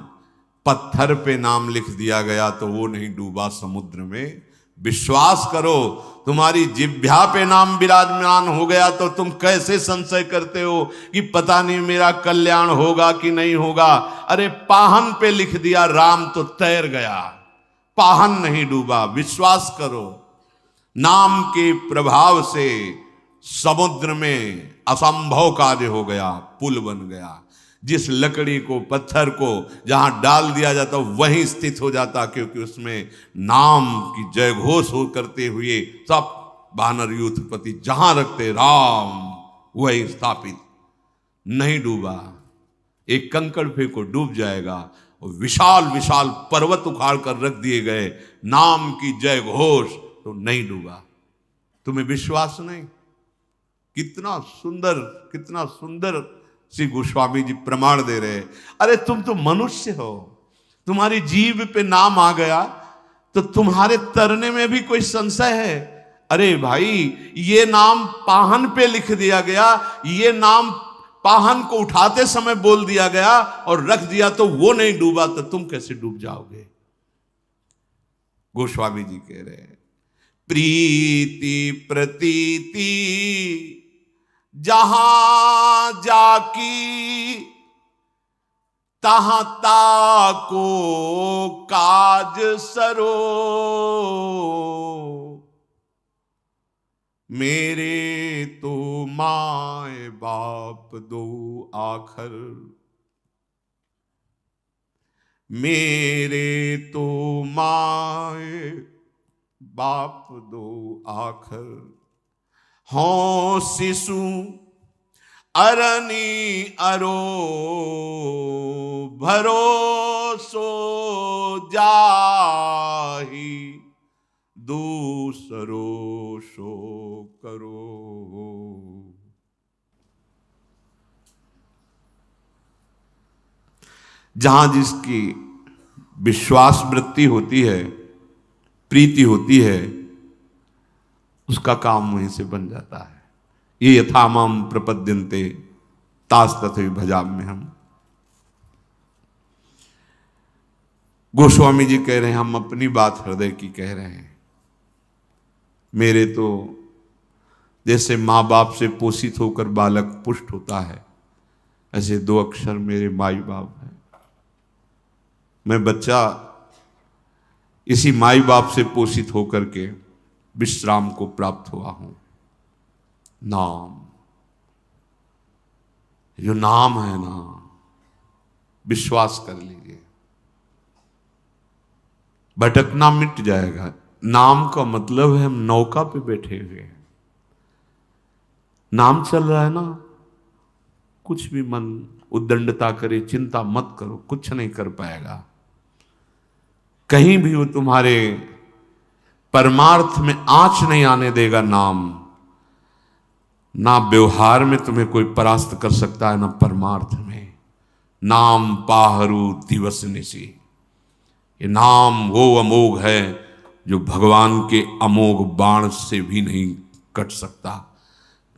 पत्थर पे नाम लिख दिया गया तो वो नहीं डूबा समुद्र में। विश्वास करो, तुम्हारी जिह्वा पे नाम विराजमान हो गया तो तुम कैसे संशय करते हो कि पता नहीं मेरा कल्याण होगा कि नहीं होगा। अरे पाहन पे लिख दिया राम तो तैर गया, पाहन नहीं डूबा। विश्वास करो, नाम के प्रभाव से समुद्र में असंभव कार्य हो गया, पुल बन गया। जिस लकड़ी को, पत्थर को जहां डाल दिया जाता वहीं स्थित हो जाता, क्योंकि उसमें नाम की जय घोष हो करते हुए सब वानर यूथपति जहां रखते राम वही स्थापित, नहीं डूबा। एक कंकड़ फेंको डूब जाएगा, विशाल विशाल पर्वत उखाड़ कर रख दिए गए, नाम की जय घोष तो नहीं डूबा। तुम्हें विश्वास नहीं? कितना सुंदर, कितना सुंदर श्री गोस्वामी जी प्रमाण दे रहे। अरे तुम तो मनुष्य हो, तुम्हारी जीभ पे नाम आ गया तो तुम्हारे तरने में भी कोई संशय है? अरे भाई, ये नाम पाहन पे लिख दिया गया, ये नाम पाहन को उठाते समय बोल दिया गया और रख दिया तो वो नहीं डूबा, तो तुम कैसे डूब जाओगे? गोस्वामी जी कह रहे हैं, प्रीति प्रतीति जहां जाकी, तहां ताको काज सरो। मेरे तो माए बाप दो आखर, मेरे तो माए बाप दो आखर, हों शिशु अरनी अरो, भरोसो जाही दूसरो सो करो। जहां जिसकी विश्वास वृत्ति होती है, प्रीति होती है, उसका काम वहीं से बन जाता है। ये यथामाम प्रपद्यन्ते तास तथैव भजाम्यहम्। हम गोस्वामी जी कह रहे हैं, हम अपनी बात हृदय की कह रहे हैं। मेरे तो जैसे माँ बाप से पोषित होकर बालक पुष्ट होता है, ऐसे दो अक्षर मेरे माई बाप हैं। मैं बच्चा इसी माई बाप से पोषित होकर के विश्राम को प्राप्त हुआ हूं। नाम, जो नाम है ना, विश्वास कर लीजिए, भटकना मिट जाएगा। नाम का मतलब है हम नौका पे बैठे हुए हैं, नाम चल रहा है ना, कुछ भी मन उद्दंडता करे, चिंता मत करो, कुछ नहीं कर पाएगा। कहीं भी वो तुम्हारे परमार्थ में आंच नहीं आने देगा नाम। ना व्यवहार में तुम्हें कोई परास्त कर सकता है, ना परमार्थ में। नाम पाहरू दिवस निशी, ये नाम वो अमोघ है जो भगवान के अमोघ बाण से भी नहीं कट सकता।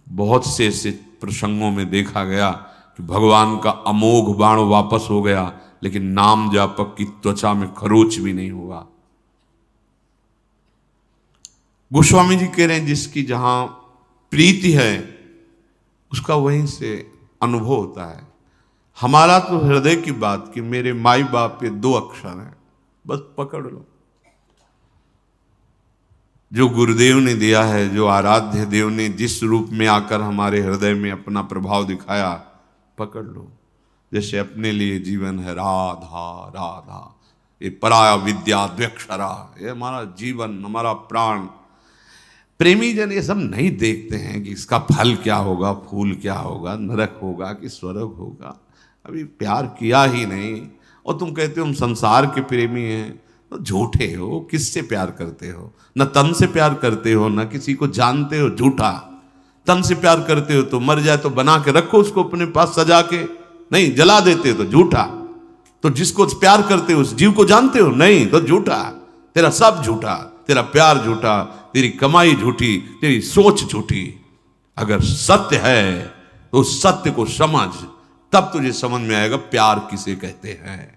बहुत से ऐसे प्रसंगों में देखा गया कि भगवान का अमोघ बाण वापस हो गया, लेकिन नाम जापक की त्वचा में खरोच भी नहीं हुआ। गोस्वामी जी कह रहे हैं, जिसकी जहां प्रीति है उसका वहीं से अनुभव होता है। हमारा तो हृदय की बात कि मेरे माई बाप के दो अक्षर हैं, बस पकड़ लो। जो गुरुदेव ने दिया है, जो आराध्य देव ने जिस रूप में आकर हमारे हृदय में अपना प्रभाव दिखाया, पकड़ लो। जैसे अपने लिए जीवन है राधा राधा, ये पराया विद्या द्व्यक्षरा, ये हमारा जीवन, हमारा प्राण। प्रेमी जन ये सब नहीं देखते हैं कि इसका फल क्या होगा, फूल क्या होगा, नरक होगा कि स्वर्ग होगा। अभी प्यार किया ही नहीं और तुम कहते हो हम संसार के प्रेमी हैं, तो झूठे हो। किससे प्यार करते हो? न तन से प्यार करते हो, न किसी को जानते हो, झूठा। तन से प्यार करते हो तो मर जाए तो बना के रखो उसको अपने पास सजा के, नहीं जला देते हो तो झूठा। तो जिसको प्यार करते हो उस जीव को जानते हो, नहीं तो झूठा। तेरा सब झूठा, तेरा प्यार झूठा, तेरी कमाई झूठी, तेरी सोच झूठी। अगर सत्य है तो सत्य को समझ, तब तुझे समझ में आएगा प्यार किसे कहते हैं।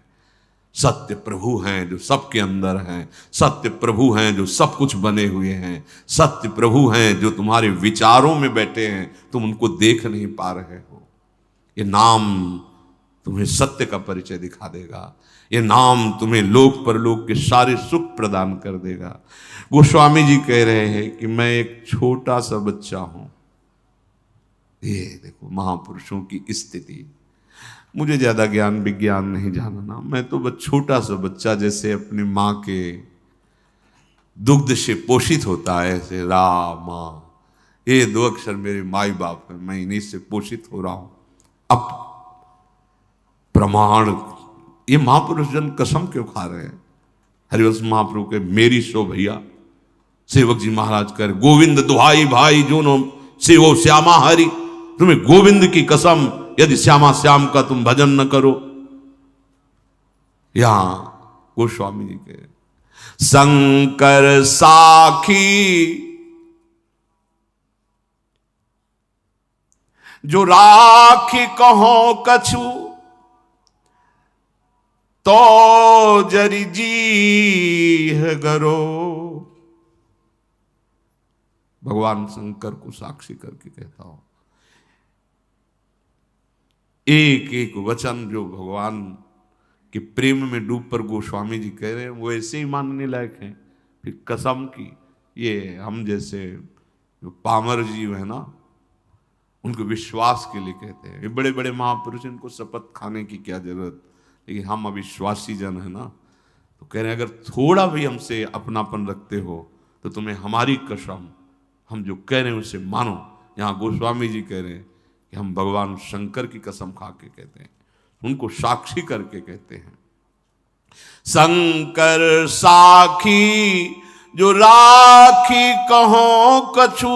सत्य प्रभु हैं जो सबके अंदर हैं, सत्य प्रभु हैं जो सब कुछ बने हुए हैं, सत्य प्रभु हैं जो तुम्हारे विचारों में बैठे हैं, तुम उनको देख नहीं पा रहे हो। ये नाम तुम्हें सत्य का परिचय दिखा देगा, ये नाम तुम्हें लोक परलोक के सारे सुख प्रदान कर देगा। गोस्वामी जी कह रहे हैं कि मैं एक छोटा सा बच्चा हूं। ये देखो महापुरुषों की स्थिति। मुझे ज्यादा ज्ञान विज्ञान नहीं जानना, मैं तो बस छोटा सा बच्चा, जैसे अपनी माँ के दुग्ध से पोषित होता है, ऐसे रामा, ये दो अक्षर मेरे माई बाप हैं, मैं इन्हीं से पोषित हो रहा हूं। अब प्रमाण, ये महापुरुष जन कसम क्यों खा रहे हैं? हरिवंश महाप्रभु के मेरी सो भैया, सेवक जी महाराज कर गोविंद दुहाई भाई जो नो सेवो श्यामा हरि, तुम्हें गोविंद की कसम यदि श्यामा श्याम का तुम भजन न करो। यहां गोस्वामी जी के शंकर साखी जो राखी कहो कछु तो जरी जी है गरो। भगवान शंकर को साक्षी करके कहता हूं, एक एक वचन जो भगवान के प्रेम में डूब पर गोस्वामी जी कह रहे हैं वो ऐसे ही मानने लायक हैं। फिर कसम की, ये हम जैसे जो पामर जीव है ना, उनको विश्वास के लिए कहते हैं। ये बड़े बड़े महापुरुष, इनको शपथ खाने की क्या जरूरत, लेकिन हम अविश्वासी जन है ना, तो कह रहे हैं अगर थोड़ा भी हमसे अपनापन रखते हो तो तुम्हें हमारी कसम, हम जो कह रहे हैं उसे मानो। यहाँ गोस्वामी जी कह रहे हैं कि हम भगवान शंकर की कसम खा के कहते हैं, उनको साक्षी करके कहते हैं। शंकर साखी जो राखी कहो कछु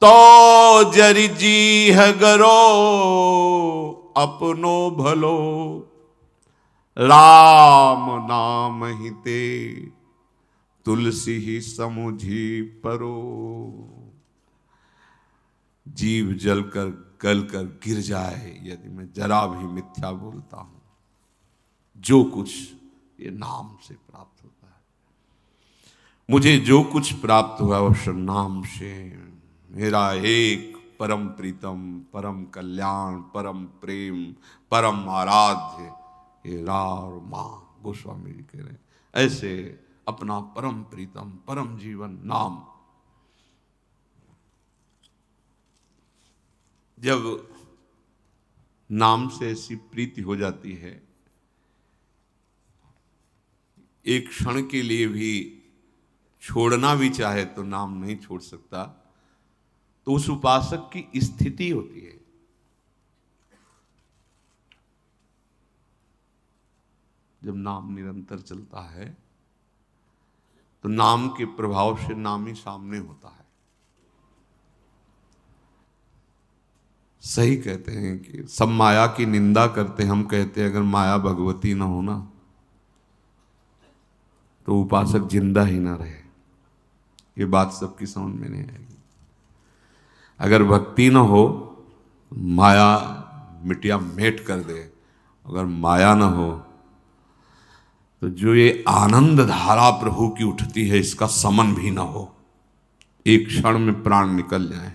तो जरि जी है गरो। अपनो भलो राम नाम ही ते तुलसी ही समुझी परो। जीव जलकर गलकर गिर जाए यदि मैं जरा भी मिथ्या बोलता हूं। जो कुछ ये नाम से प्राप्त होता है, मुझे जो कुछ प्राप्त हुआ उस नाम से। मेरा एक परम प्रीतम, परम कल्याण, परम प्रेम, परम आराध्य ये रा और मां। गोस्वामी जी कह रहे हैं ऐसे अपना परम प्रीतम, परम जीवन नाम जब नाम से ऐसी प्रीति हो जाती है, एक क्षण के लिए भी छोड़ना भी चाहे तो नाम नहीं छोड़ सकता, तो उस उपासक की स्थिति होती है। जब नाम निरंतर चलता है तो नाम के प्रभाव से नाम ही सामने होता है। सही कहते हैं कि सब माया की निंदा करते हैं, हम कहते हैं अगर माया भगवती ना हो ना तो उपासक जिंदा ही ना रहे। ये बात सबकी समझ में नहीं आएगी। अगर भक्ति न हो माया मिटिया मेट कर दे, अगर माया न हो तो जो ये आनंद धारा प्रभु की उठती है इसका समन भी न हो, एक क्षण में प्राण निकल जाए,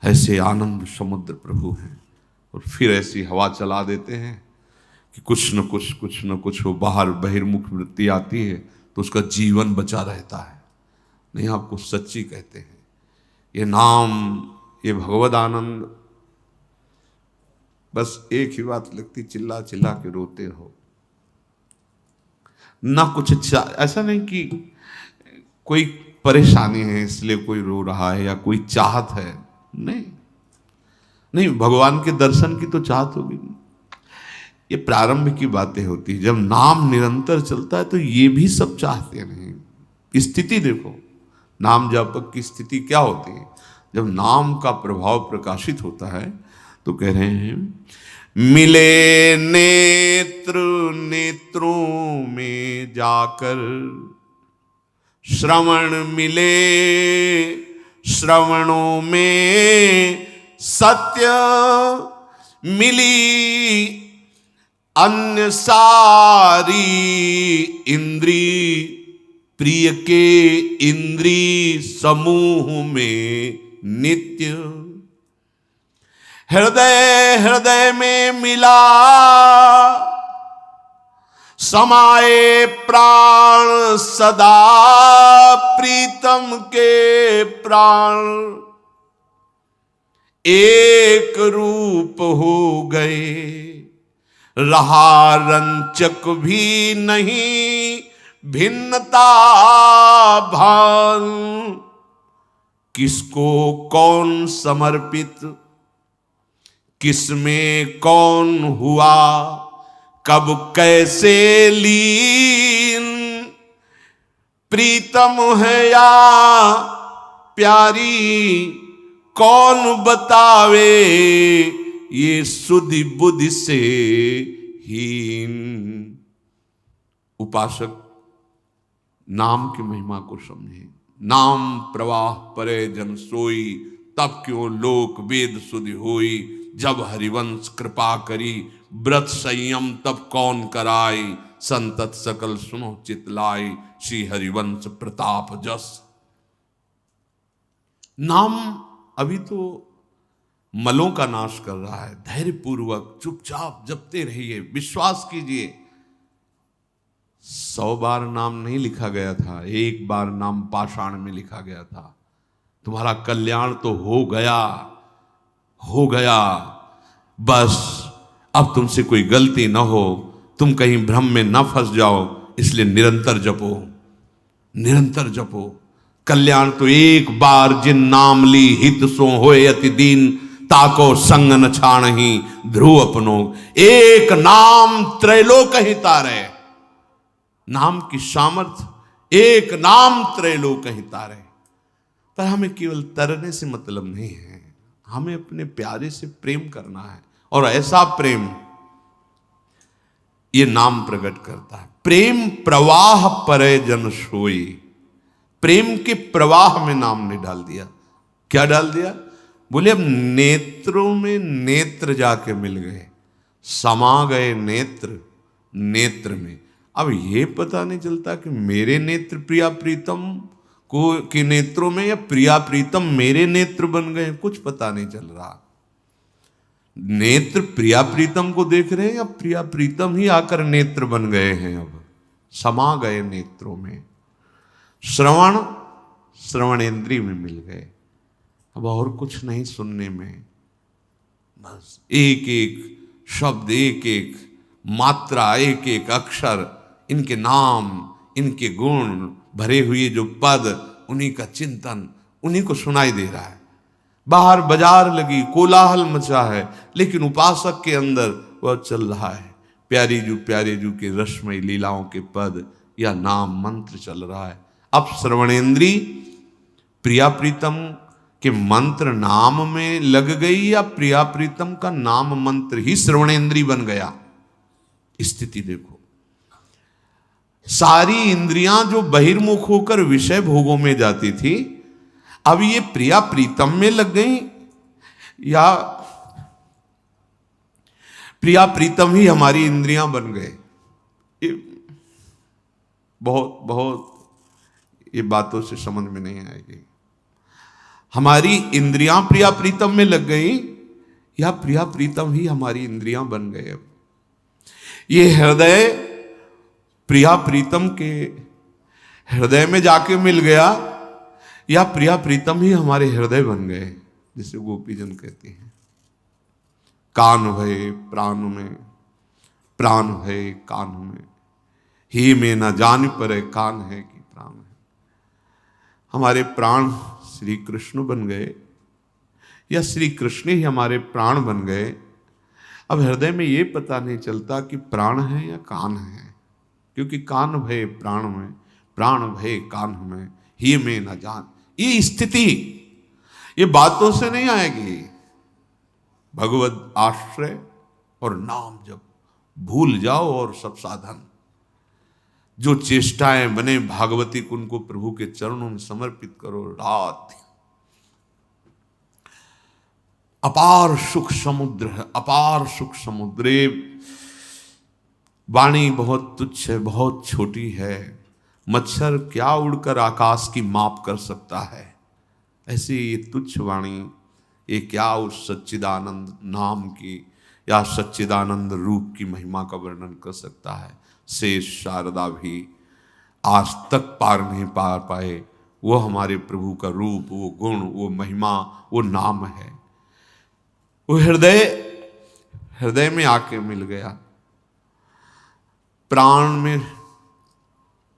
ऐसे आनंद समुद्र प्रभु हैं। और फिर ऐसी हवा चला देते हैं कि कुछ न कुछ हो, बाहर बहिर्मुख वृत्ति आती है तो उसका जीवन बचा रहता है। नहीं, आपको सच्ची कहते हैं ये नाम, ये भगवद आनंद, बस एक ही बात लगती, चिल्ला चिल्ला के रोते रहो ना। कुछ ऐसा नहीं कि कोई परेशानी है इसलिए कोई रो रहा है या कोई चाहत है, नहीं नहीं, भगवान के दर्शन की तो चाहत होगी। ये प्रारंभ की बातें होती है, जब नाम निरंतर चलता है तो ये भी सब चाहते नहीं। स्थिति देखो, नाम जापक की स्थिति क्या होती है जब नाम का प्रभाव प्रकाशित होता है। तो कह रहे हैं मिले नेत्र नेत्रों में जाकर, श्रवण मिले श्रवणों में, सत्य मिली अन्य सारी इंद्री, प्रिय के इंद्री समूह में नित्य। हृदय हृदय में मिला समाये प्राण सदा, प्रीतम के प्राण एक रूप हो गए। रहा रंचक भी नहीं भिन्नता भान, किसको कौन समर्पित किसमें कौन हुआ, कब कैसे लीन, प्रीतम है या प्यारी कौन बतावे, ये सुधि बुद्धि से हीन। उपासक नाम की महिमा को समझे। नाम प्रवाह परे जन सोई, तब क्यों लोक वेद सुधि होई, जब हरिवंश कृपा करी, व्रत संयम तब कौन कराई, संतत सकल सुनो चितलाई, श्री हरिवंश प्रताप जस। नाम अभी तो मलों का नाश कर रहा है। धैर्य पूर्वक चुपचाप जपते रहिए, विश्वास कीजिए। 100 बार नाम नहीं लिखा गया था, एक बार नाम पाषाण में लिखा गया था। तुम्हारा कल्याण तो हो गया, हो गया। बस अब तुमसे कोई गलती ना हो, तुम कहीं भ्रम में ना फंस जाओ, इसलिए निरंतर जपो, निरंतर जपो। कल्याण तो एक बार जिन नाम ली, हित सो होए अति दीन, ताको संग न छाणहि ध्रुव अपनो, एक नाम त्रैलोक ही तारे। नाम की सामर्थ्य, एक नाम त्रैलोक ही तारे। पर हमें केवल तरने से मतलब नहीं है, हमें अपने प्यारे से प्रेम करना है, और ऐसा प्रेम ये नाम प्रकट करता है। प्रेम प्रवाह परे जन सोई, प्रेम के प्रवाह में नाम ने डाल दिया। क्या डाल दिया? बोले अब नेत्रों में नेत्र जाके मिल गए, समा गए नेत्र नेत्र में। अब ये पता नहीं चलता कि मेरे नेत्र प्रिया प्रीतम को के नेत्रों में, या प्रिया प्रीतम मेरे नेत्र बन गए, कुछ पता नहीं चल रहा। नेत्र प्रिया प्रीतम को देख रहे हैं, या प्रिया प्रीतम ही आकर नेत्र बन गए हैं, अब समा गए नेत्रों में। श्रवण श्रवणेंद्रिय में मिल गए, अब और कुछ नहीं सुनने में, बस एक एक शब्द, एक एक मात्रा, एक एक अक्षर, इनके नाम, इनके गुण भरे हुए जो पद, उन्हीं का चिंतन, उन्हीं को सुनाई दे रहा है। बाहर बाजार लगी, कोलाहल मचा है, लेकिन उपासक के अंदर वह चल रहा है। प्यारे जू के रसमय लीलाओं के पद या नाम मंत्र चल रहा है। अब श्रवणेंद्री प्रिया प्रीतम के मंत्र नाम में लग गई, या प्रिया प्रीतम का नाम मंत्र ही श्रवणेंद्री बन गया। स्थिति देखो, सारी इंद्रियां जो बहिर्मुख होकर विषय भोगों में जाती थी, अब ये प्रिया प्रीतम में लग गई, या प्रिया प्रीतम ही हमारी इंद्रियां बन गए। ये बहुत बहुत ये बातों से समझ में नहीं आएगी। हमारी इंद्रियां प्रिया प्रीतम में लग गई, या प्रिया प्रीतम ही हमारी इंद्रियां बन गए। अब ये हृदय प्रिया प्रीतम के हृदय में जाके मिल गया, या प्रिया प्रीतम ही हमारे हृदय बन गए, जिसे गोपीजन कहते हैं। कान भय प्राण में, प्राण भय कान में, ही में न जान पर कान है कि प्राण है। हमारे प्राण श्री कृष्ण बन गए, या श्री कृष्ण ही हमारे प्राण बन गए। अब हृदय में ये पता नहीं चलता कि प्राण है या कान है, क्योंकि कान भय प्राण में, प्राण भय कान में, ही में न जान। ये स्थिति ये बातों से नहीं आएगी। भगवत आश्रय और नाम जब भूल जाओ, और सब साधन जो चेष्टाएं बने भागवती कुन को प्रभु के चरणों में समर्पित करो। रात अपार सुख समुद्र है, अपार सुख समुद्र। वाणी बहुत तुच्छ है, बहुत छोटी है, मच्छर क्या उड़कर आकाश की माप कर सकता है। ऐसे ये तुच्छ वाणी, ये क्या उस सच्चिदानंद नाम की या सच्चिदानंद रूप की महिमा का वर्णन कर सकता है। शेष शारदा भी आज तक पार नहीं पा पाए। वो हमारे प्रभु का रूप, वो गुण, वो महिमा, वो नाम है। वो हृदय में आके मिल गया। प्राण में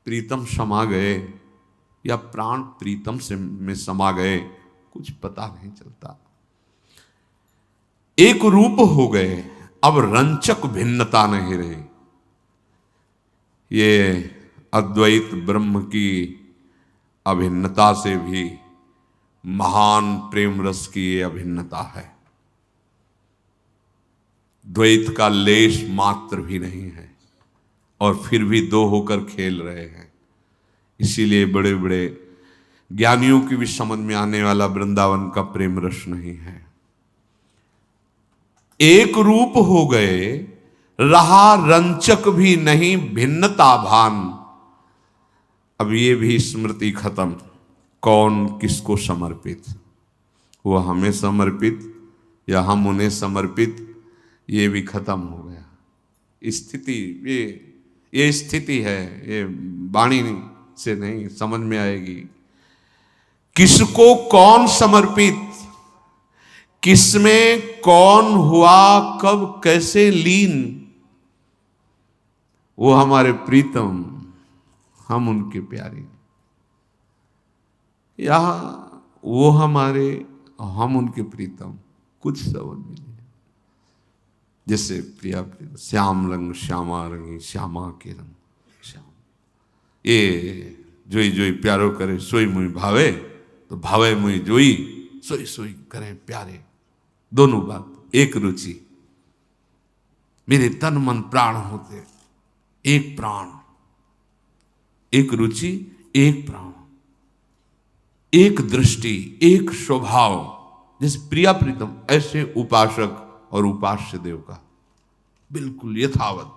प्रीतम समा गए, या प्राण प्रीतम से में समा गए, कुछ पता नहीं चलता। एक रूप हो गए, अब रंचक भिन्नता नहीं रही। ये अद्वैत ब्रह्म की अभिन्नता से भी महान प्रेम रस की ये अभिन्नता है। द्वैत का लेश मात्र भी नहीं है, और फिर भी दो होकर खेल रहे हैं। इसीलिए बड़े बड़े ज्ञानियों की भी समझ में आने वाला वृंदावन का प्रेम रस नहीं है। एक रूप हो गए, रहा रंचक भी नहीं भिन्नता भान। अब ये भी स्मृति खत्म, कौन किसको समर्पित, वो हमें समर्पित या हम उन्हें समर्पित, ये भी खत्म हो गया। स्थिति ये स्थिति है, ये वाणी से नहीं समझ में आएगी। किसको कौन समर्पित, किसमें कौन हुआ कब कैसे लीन, वो हमारे प्रीतम, हम उनके प्यारे, या वो हमारे, हम उनके प्रीतम, कुछ समझ में नहीं। जैसे प्रिया प्रिय श्याम रंग श्यामा रंगी श्यामा के रंग श्याम, ये जोई जोई प्यारो करे सोई मुई भावे, तो भावे मुई जोई सोई सोई करें प्यारे। दोनों बात एक रुचि, मेरे तन मन प्राण होते एक प्राण, एक रुचि एक प्राण, एक दृष्टि एक स्वभाव। जैसे प्रिया प्रीतम, ऐसे उपासक और उपास्य देव का बिल्कुल यथावत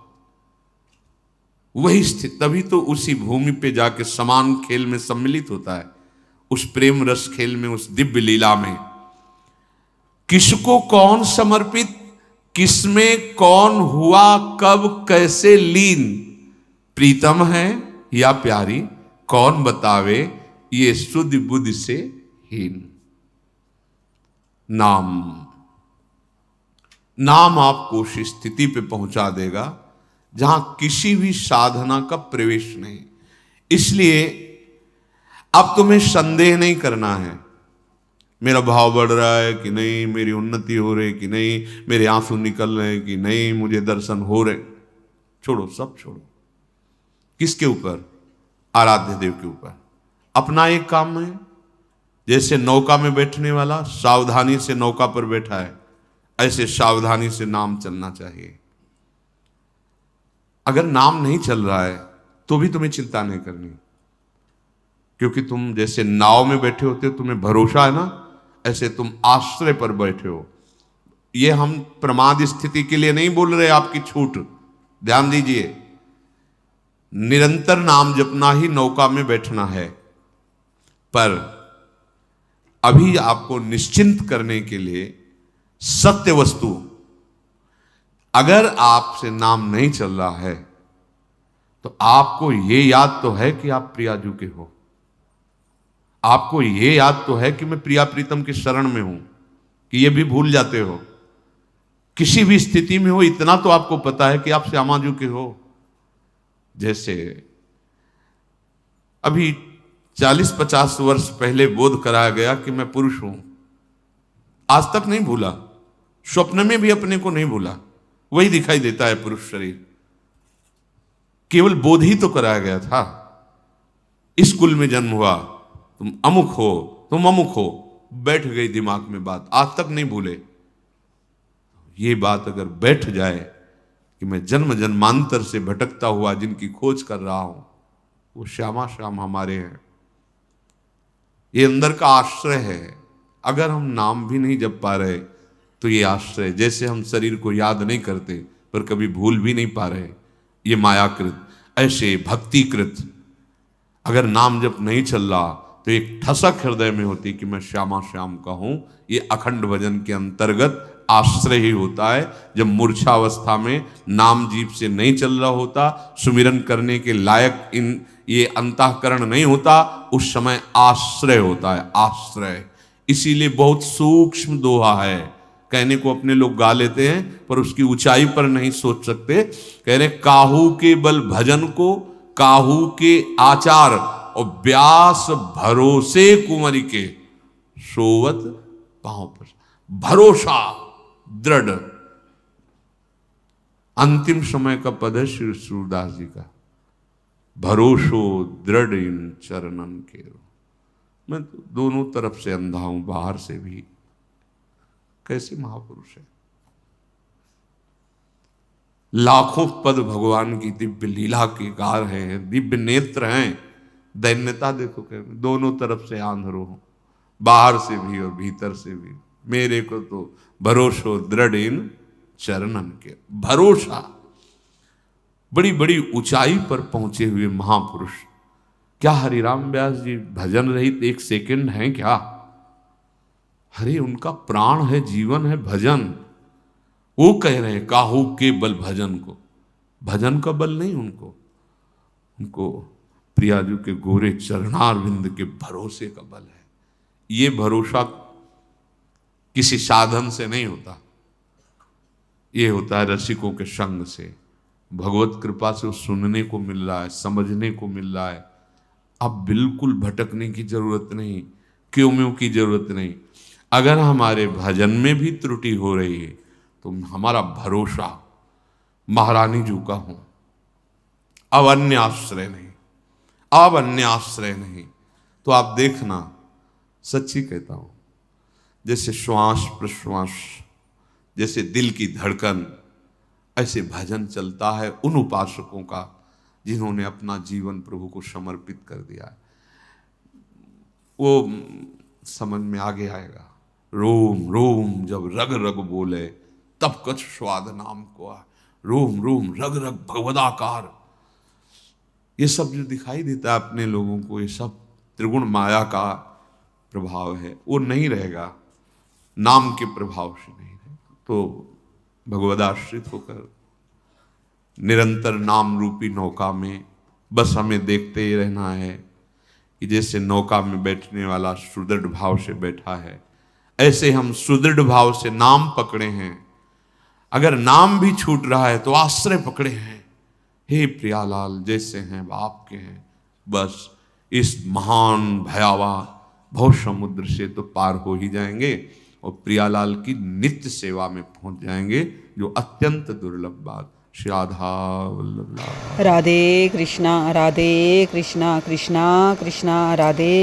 वही स्थिति। तभी तो उसी भूमि पे जाके समान खेल में सम्मिलित होता है, उस प्रेम रस खेल में, उस दिव्य लीला में। किसको कौन समर्पित, किसमें कौन हुआ कब कैसे लीन, प्रीतम है या प्यारी, कौन बतावे ये शुद्ध बुद्धि से हीन। नाम आपको उस स्थिति पे पहुंचा देगा जहां किसी भी साधना का प्रवेश नहीं। इसलिए अब तुम्हें संदेह नहीं करना है, मेरा भाव बढ़ रहा है कि नहीं, मेरी उन्नति हो रही कि नहीं, मेरे आंसू निकल रहे हैं कि नहीं, मुझे दर्शन हो रहे। छोड़ो, सब छोड़ो। किसके ऊपर? आराध्य देव के ऊपर। अपना एक काम है, जैसे नौका में बैठने वाला सावधानी से नौका पर बैठा है, ऐसे सावधानी से नाम चलना चाहिए। अगर नाम नहीं चल रहा है तो भी तुम्हें चिंता नहीं करनी, क्योंकि तुम जैसे नाव में बैठे होते हो, तुम्हें भरोसा है ना, ऐसे तुम आश्रय पर बैठे हो। ये हम प्रमाद स्थिति के लिए नहीं बोल रहे, आपकी छूट, ध्यान दीजिए। निरंतर नाम जपना ही नौका में बैठना है, पर अभी आपको निश्चिंत करने के लिए सत्य वस्तु, अगर आपसे नाम नहीं चल रहा है तो आपको ये याद तो है कि आप प्रियाजू के हो, आपको ये याद तो है कि मैं प्रिया प्रीतम के शरण में हूं, कि ये भी भूल जाते हो। किसी भी स्थिति में हो, इतना तो आपको पता है कि आप श्यामाजू के हो। जैसे अभी 40-50 वर्ष पहले बोध कराया गया कि मैं पुरुष हूं, आज तक नहीं भूला, स्वप्न में भी अपने को नहीं भूला, वही दिखाई देता है पुरुष शरीर। केवल बोध ही तो कराया गया था। इस कुल में जन्म हुआ, तुम अमुक हो, तुम अमुक हो, बैठ गई दिमाग में बात, आज तक नहीं भूले। ये बात अगर बैठ जाए कि मैं जन्म जन्मांतर से भटकता हुआ जिनकी खोज कर रहा हूं, वो श्यामा श्याम हमारे हैं। ये अंदर का आश्रय है। अगर हम नाम भी नहीं जप पा रहे तो ये आश्रय, जैसे हम शरीर को याद नहीं करते पर कभी भूल भी नहीं पा रहे, ये मायाकृत, ऐसे भक्तिकृत अगर नाम जप नहीं चल रहा तो एक ठसक हृदय में होती कि मैं श्यामा श्याम का हूं। ये अखंड भजन के अंतर्गत आश्रय ही होता है। जब मूर्छा अवस्था में नाम जीव से नहीं चल रहा होता, सुमिरन करने के लायक ये अंतःकरण नहीं होता, उस समय आश्रय होता है, आश्रय। इसीलिए बहुत सूक्ष्म दोहा है, कहने को अपने लोग गा लेते हैं पर उसकी ऊंचाई पर नहीं सोच सकते। कह रहे काहू के बल भजन को, काहू के आचार और व्यास भरोसे कुंवरी के, सोवत पांव पर। भरोसा दृढ़, अंतिम समय का पद है श्री सूरदास जी का, भरोसो दृढ़ इन चरणन के। मैं तो दोनों तरफ से अंधा हूं, बाहर से भी। कैसे महापुरुष है, लाखों पद भगवान की दिव्य लीला के गा रहे हैं, दिव्य नेत्र हैं, दैन्यता देखो कैसे, दोनों तरफ से आंधरो हो, बाहर से भी और भीतर से भी। मेरे को तो भरोसो दृढ़ इन चरणन के। भरोसा, बड़ी बड़ी ऊंचाई पर पहुंचे हुए महापुरुष। क्या हरिराम व्यास जी भजन रहित एक सेकंड है क्या? अरे उनका प्राण है, जीवन है भजन। वो कह रहे हैं काहू के बल भजन को। भजन का बल नहीं उनको, उनको प्रियाजू के गोरे चरणारविंद के भरोसे का बल है। ये भरोसा किसी साधन से नहीं होता, ये होता है रसिकों के संग से। भगवत कृपा से सुनने को मिल रहा है, समझने को मिल रहा है। अब बिल्कुल भटकने की जरूरत नहीं, क्यों म्यों की जरूरत नहीं। अगर हमारे भजन में भी त्रुटि हो रही है तो हमारा भरोसा महारानी जी का हो, अब अन्य आश्रय नहीं, अब अन्य आश्रय नहीं। तो आप देखना, सच्ची कहता हूं, जैसे श्वास प्रश्वास, जैसे दिल की धड़कन, ऐसे भजन चलता है उन उपासकों का जिन्होंने अपना जीवन प्रभु को समर्पित कर दिया है। वो समझ में आगे आएगा। रोम रोम जब रग रग बोले तब कछ स्वाद नाम को आ। रोम रोम रग रग भगवदाकार, ये सब जो दिखाई देता है अपने लोगों को, ये सब त्रिगुण माया का प्रभाव है। वो नहीं रहेगा, नाम के प्रभाव से नहीं रहेगा। तो भगवदाश्रित होकर निरंतर नाम रूपी नौका में बस हमें देखते ही रहना है कि जैसे नौका में बैठने वाला सुदृढ़ भाव से बैठा है, ऐसे हम सुदृढ़ भाव से नाम पकड़े हैं। अगर नाम भी छूट रहा है तो आश्रय पकड़े हैं। हे प्रियालाल जैसे हैं आपके हैं, बस इस महान भयावह भव समुद्र से तो पार हो ही जाएंगे और प्रियालाल की नित्य सेवा में पहुंच जाएंगे, जो अत्यंत दुर्लभ बात। श्री राधा वल्लभ। राधे कृष्णा कृष्णा कृष्णा राधे।